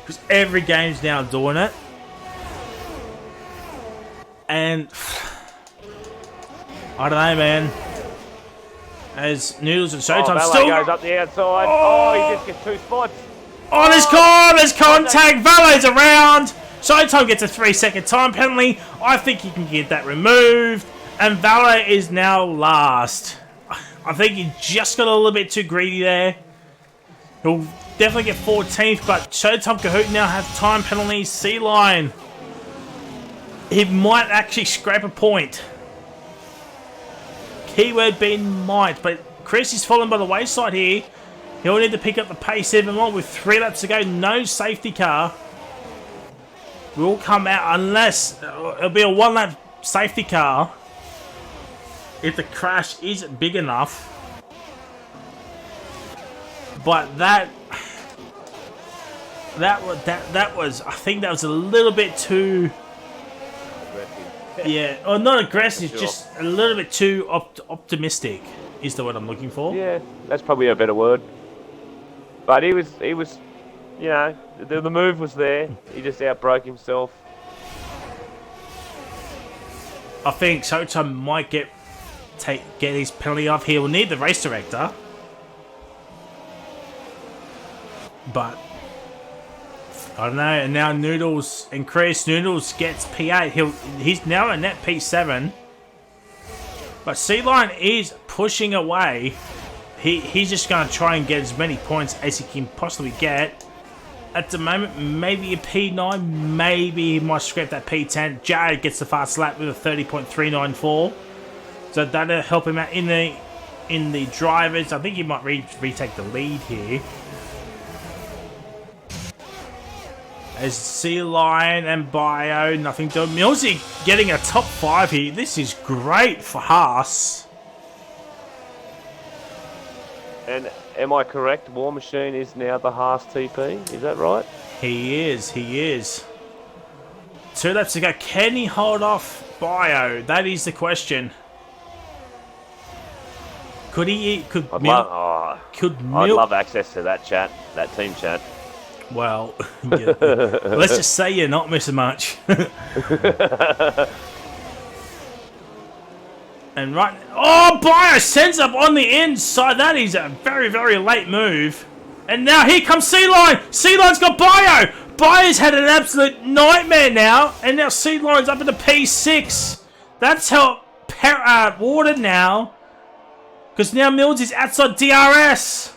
Because every game's now doing it. And I don't know, man. As Noodles and Showtime still goes up the outside. Oh, he just gets 2 spots. Oh, there's contact. Valet's around. Showtime gets a 3-second time penalty. I think he can get that removed. And Valet is now last. I think he just got a little bit too greedy there. He'll definitely get 14th, but Showtime Kahoot now has time penalties. C-Line. He might actually scrape a point. Keyword being might, but Chris is falling by the wayside here. He'll need to pick up the pace even more with 3 laps to go. No safety car will come out unless it'll be a 1-lap safety car if the crash isn't big enough. But that was, I think that was a little bit too aggressive. Yeah, or not aggressive, sure. Just a little bit too optimistic is the word I'm looking for. Yeah, that's probably a better word. But he was, you know, the move was there. He just outbroke himself. I think Showtime might get his penalty off. He will need the race director, but I don't know. And now Noodles and Chris. Noodles gets P8. He's now a net P7. But C-Line is pushing away. He's just going to try and get as many points as he can possibly get. At the moment, maybe a P9. Maybe he might scrape that P10. Jared gets the fast lap with a 30.394. So that'll help him out in in the drivers. I think he might retake the lead here. As Sea Lion and Bio, nothing to Millsy getting a top 5 here. This is great for Haas. And am I correct? War Machine is now the Haas TP. Is that right? He is. 2 laps to go. Can he hold off Bio? That is the question. Could he? I'd love access to that chat, that team chat. Well, yeah, let's just say you're not missing much. And Bio sends up on the inside. That is a very, very late move. And now here comes Sea Lion. Sea Lion's got Bio. Bio's had an absolute nightmare now. And now Sea Lion's up into P6. That's how Warden now. Because now Mills is outside DRS.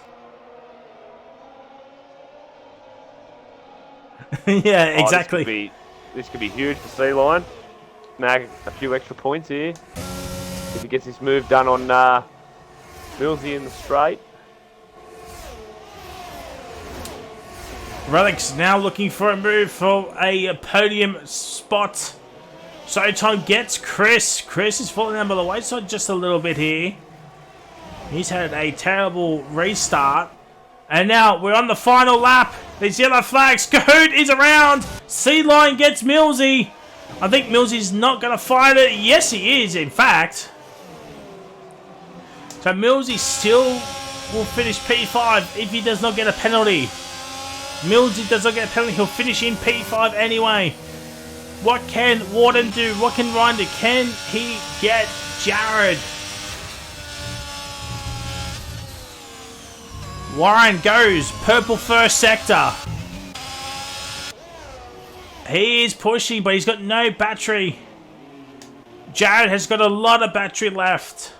Yeah, exactly. This could be huge for Sea Lion. Snag a few extra points here. If he gets his move done on Millsy in the straight. Relic's now looking for a move for a podium spot. Showtime gets Chris. Chris is falling down by the wayside just a little bit here. He's had a terrible restart. And now we're on the final lap. These yellow flags. Kahoot is around. Sea Lion gets Millsy. I think Millsy's not going to fight it. Yes, he is, in fact. So Millsy still will finish P5 if he does not get a penalty. Millsy does not get a penalty. He'll finish in P5 anyway. What can Warden do? What can Ryan do? Can he get Jared? Warren goes purple first sector. He is pushing, but he's got no battery. Jared has got a lot of battery left.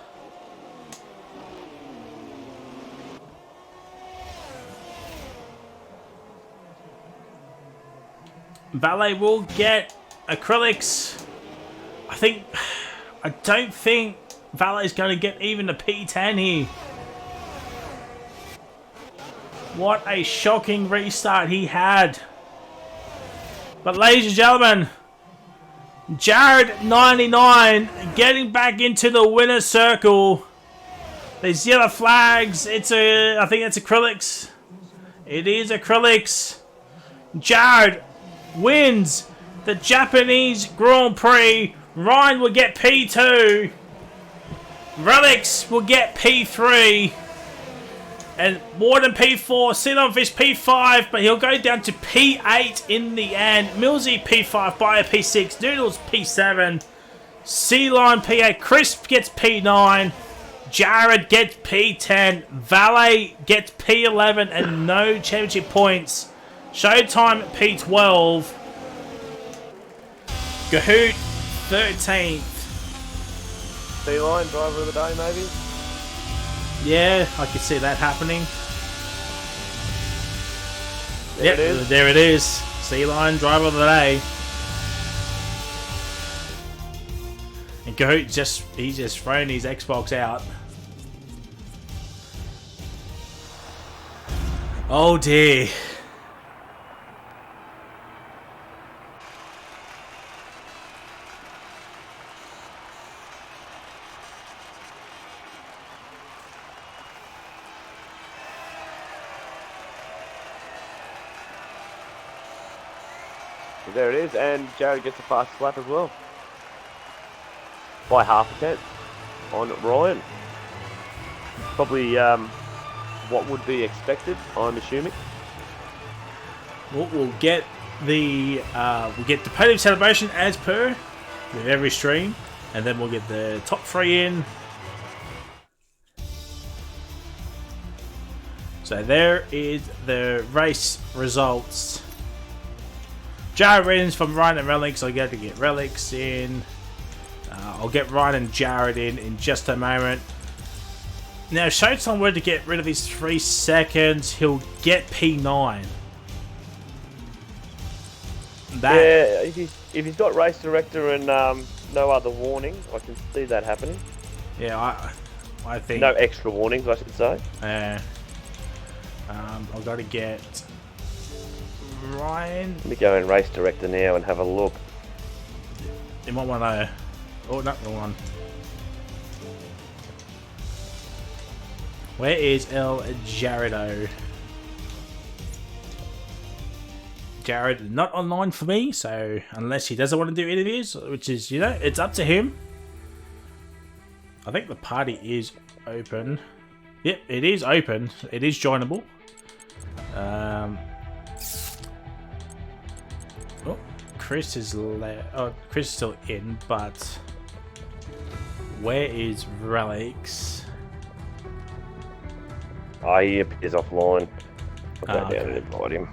Valet will get acrylics. I don't think Valet's going to get even a P10 here. What a shocking restart he had. But ladies and gentlemen, Jared 99 getting back into the winner's circle. These yellow flags, I think it's acrylics. It is acrylics. Jared wins the Japanese Grand Prix. Ryan will get P2. Relics will get P3. And Warden P4, Silverfish P5, but he'll go down to P8 in the end. Millsy P5, Bio P6, Noodles P7, Sea Lion P8, Crisp gets P9, Jared gets P10, Valet gets P11, and no championship points. Showtime P12, Gahoot 13th. Sea Lion driver of the day, maybe? Yeah, I could see that happening. There it is. There it is. Sea Lion driver of the day. And Gahoot he's just thrown his Xbox out. Oh dear. There it is, and Jared gets a fast lap as well. By half a tenth on Ryan. Probably what would be expected, I'm assuming. We'll get the podium celebration as per with every stream, and then we'll get the top 3 in. So there is the race results. Jared wins from Ryan and Relics. I got to get Relics in. I'll get Ryan and Jared in just a moment. Now, Showtime were to get rid of his 3 seconds. He'll get P9. Yeah, if he's got race director and no other warning, I can see that happening. Yeah, I think. No extra warnings, I should say. I've got to get Ryan. Let me go in race director now and have a look. You might want to. Oh, no, wrong one. Where is El Jarado? Jared not online for me, so unless he doesn't want to do interviews, which is, you know, it's up to him. I think the party is open. Yep, it is open. It is joinable. Oh, Chris is Chris is still in, but where is Relics? He appears offline. I'll go down and Okay. invite him.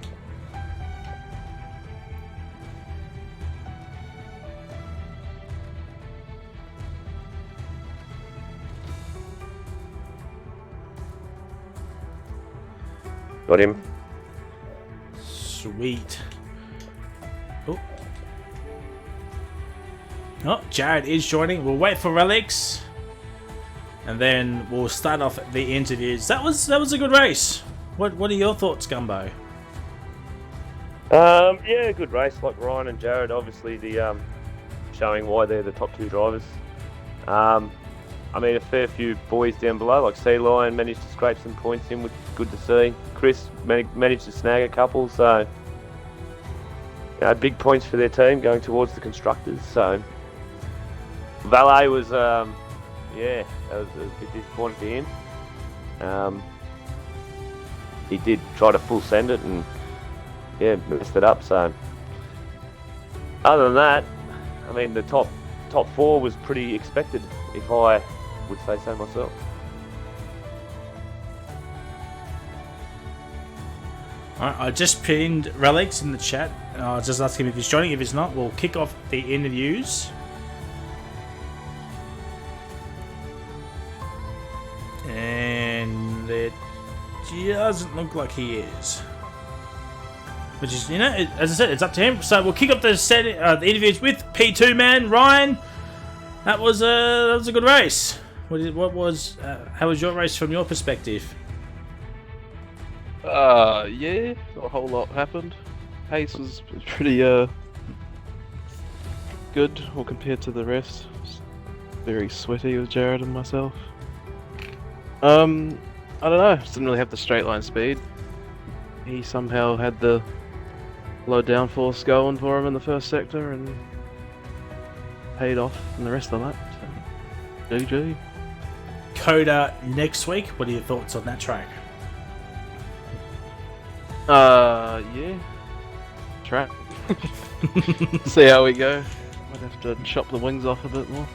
Got him. Sweet. Oh. Oh, Jared is joining. We'll wait for Relics. And then we'll start off the interviews. That was a good race. What are your thoughts, Gumbo? Yeah, good race. Like Ryan and Jared, obviously showing why they're the top two drivers. I mean, a fair few boys down below, like Sea Lion, managed to scrape some points in, which is good to see. Chris managed to snag a couple, so big points for their team going towards the constructors. So Valet was, that was a bit disappointing for him. He did try to full send it and messed it up. So other than that, I mean, the top four was pretty expected, if I would say so myself. Alright, I just pinned Relics in the chat. I'll just ask him if he's joining. If he's not, we'll kick off the interviews. And it doesn't look like he is. Which is, you know, as I said, it's up to him. So we'll kick off the interviews with P2 man Ryan. That was a good race. How was your race from your perspective? Yeah, not a whole lot happened. Pace was pretty good, well, compared to the rest. Very sweaty with Jared and myself. I don't know, just didn't really have the straight line speed. He somehow had the low downforce going for him in the first sector and paid off in the rest of the lap. So, GG. Coda next week. What are your thoughts on that track? Yeah. Track. See how we go. Might have to chop the wings off a bit more.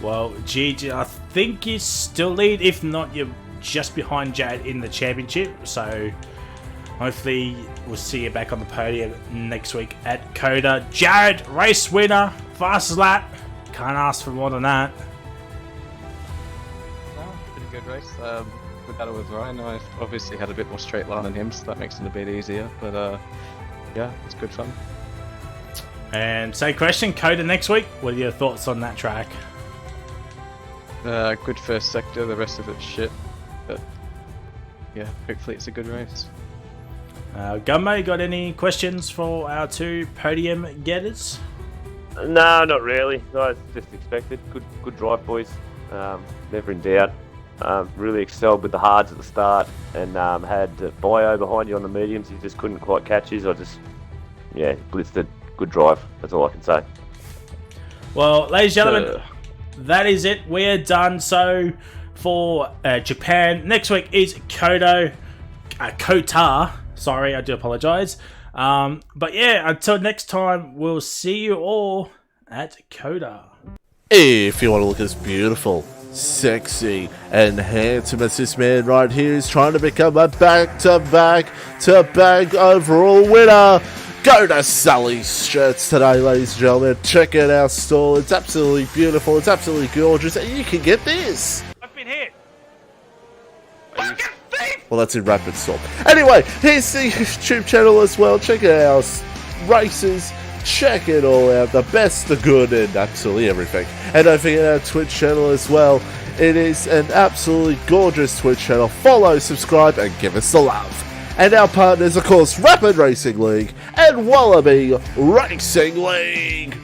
Well, GG, I think you still lead. If not, you're just behind Jared in the championship. So hopefully we'll see you back on the podium next week at Coda. Jared, race winner, fastest lap. Can't ask for more than that. Pretty good race. Good battle with Ryan. I obviously had a bit more straight line than him, so that makes it a bit easier. But yeah, it's good fun. And same question, Coda next week. What are your thoughts on that track? Good first sector, the rest of it's shit. But yeah, hopefully it's a good race. Gumbo, got any questions for our two podium getters? No, not really. Guys, just expected. Good drive, boys. Never in doubt. Really excelled with the hards at the start, and had Bio behind you on the mediums. He just couldn't quite catch his. I just, blitzed it. Good drive. That's all I can say. Well, ladies and gentlemen, that is it. We're done. So for Japan, next week is Kota. Sorry, I do apologise. But yeah, until next time, we'll see you all at Coda. If you want to look as beautiful, sexy, and handsome as this man right here is trying to become a back-to-back overall winner, go to Sully's Shirts today, ladies and gentlemen. Check out our store. It's absolutely beautiful. It's absolutely gorgeous. And you can get this. I've been hit. Well, that's in rapid stop. Anyway, here's the YouTube channel as well. Check out our races. Check it all out. The best, the good, and absolutely everything. And don't forget our Twitch channel as well. It is an absolutely gorgeous Twitch channel. Follow, subscribe, and give us the love. And our partners, of course, Rapid Racing League and Wallaby Racing League.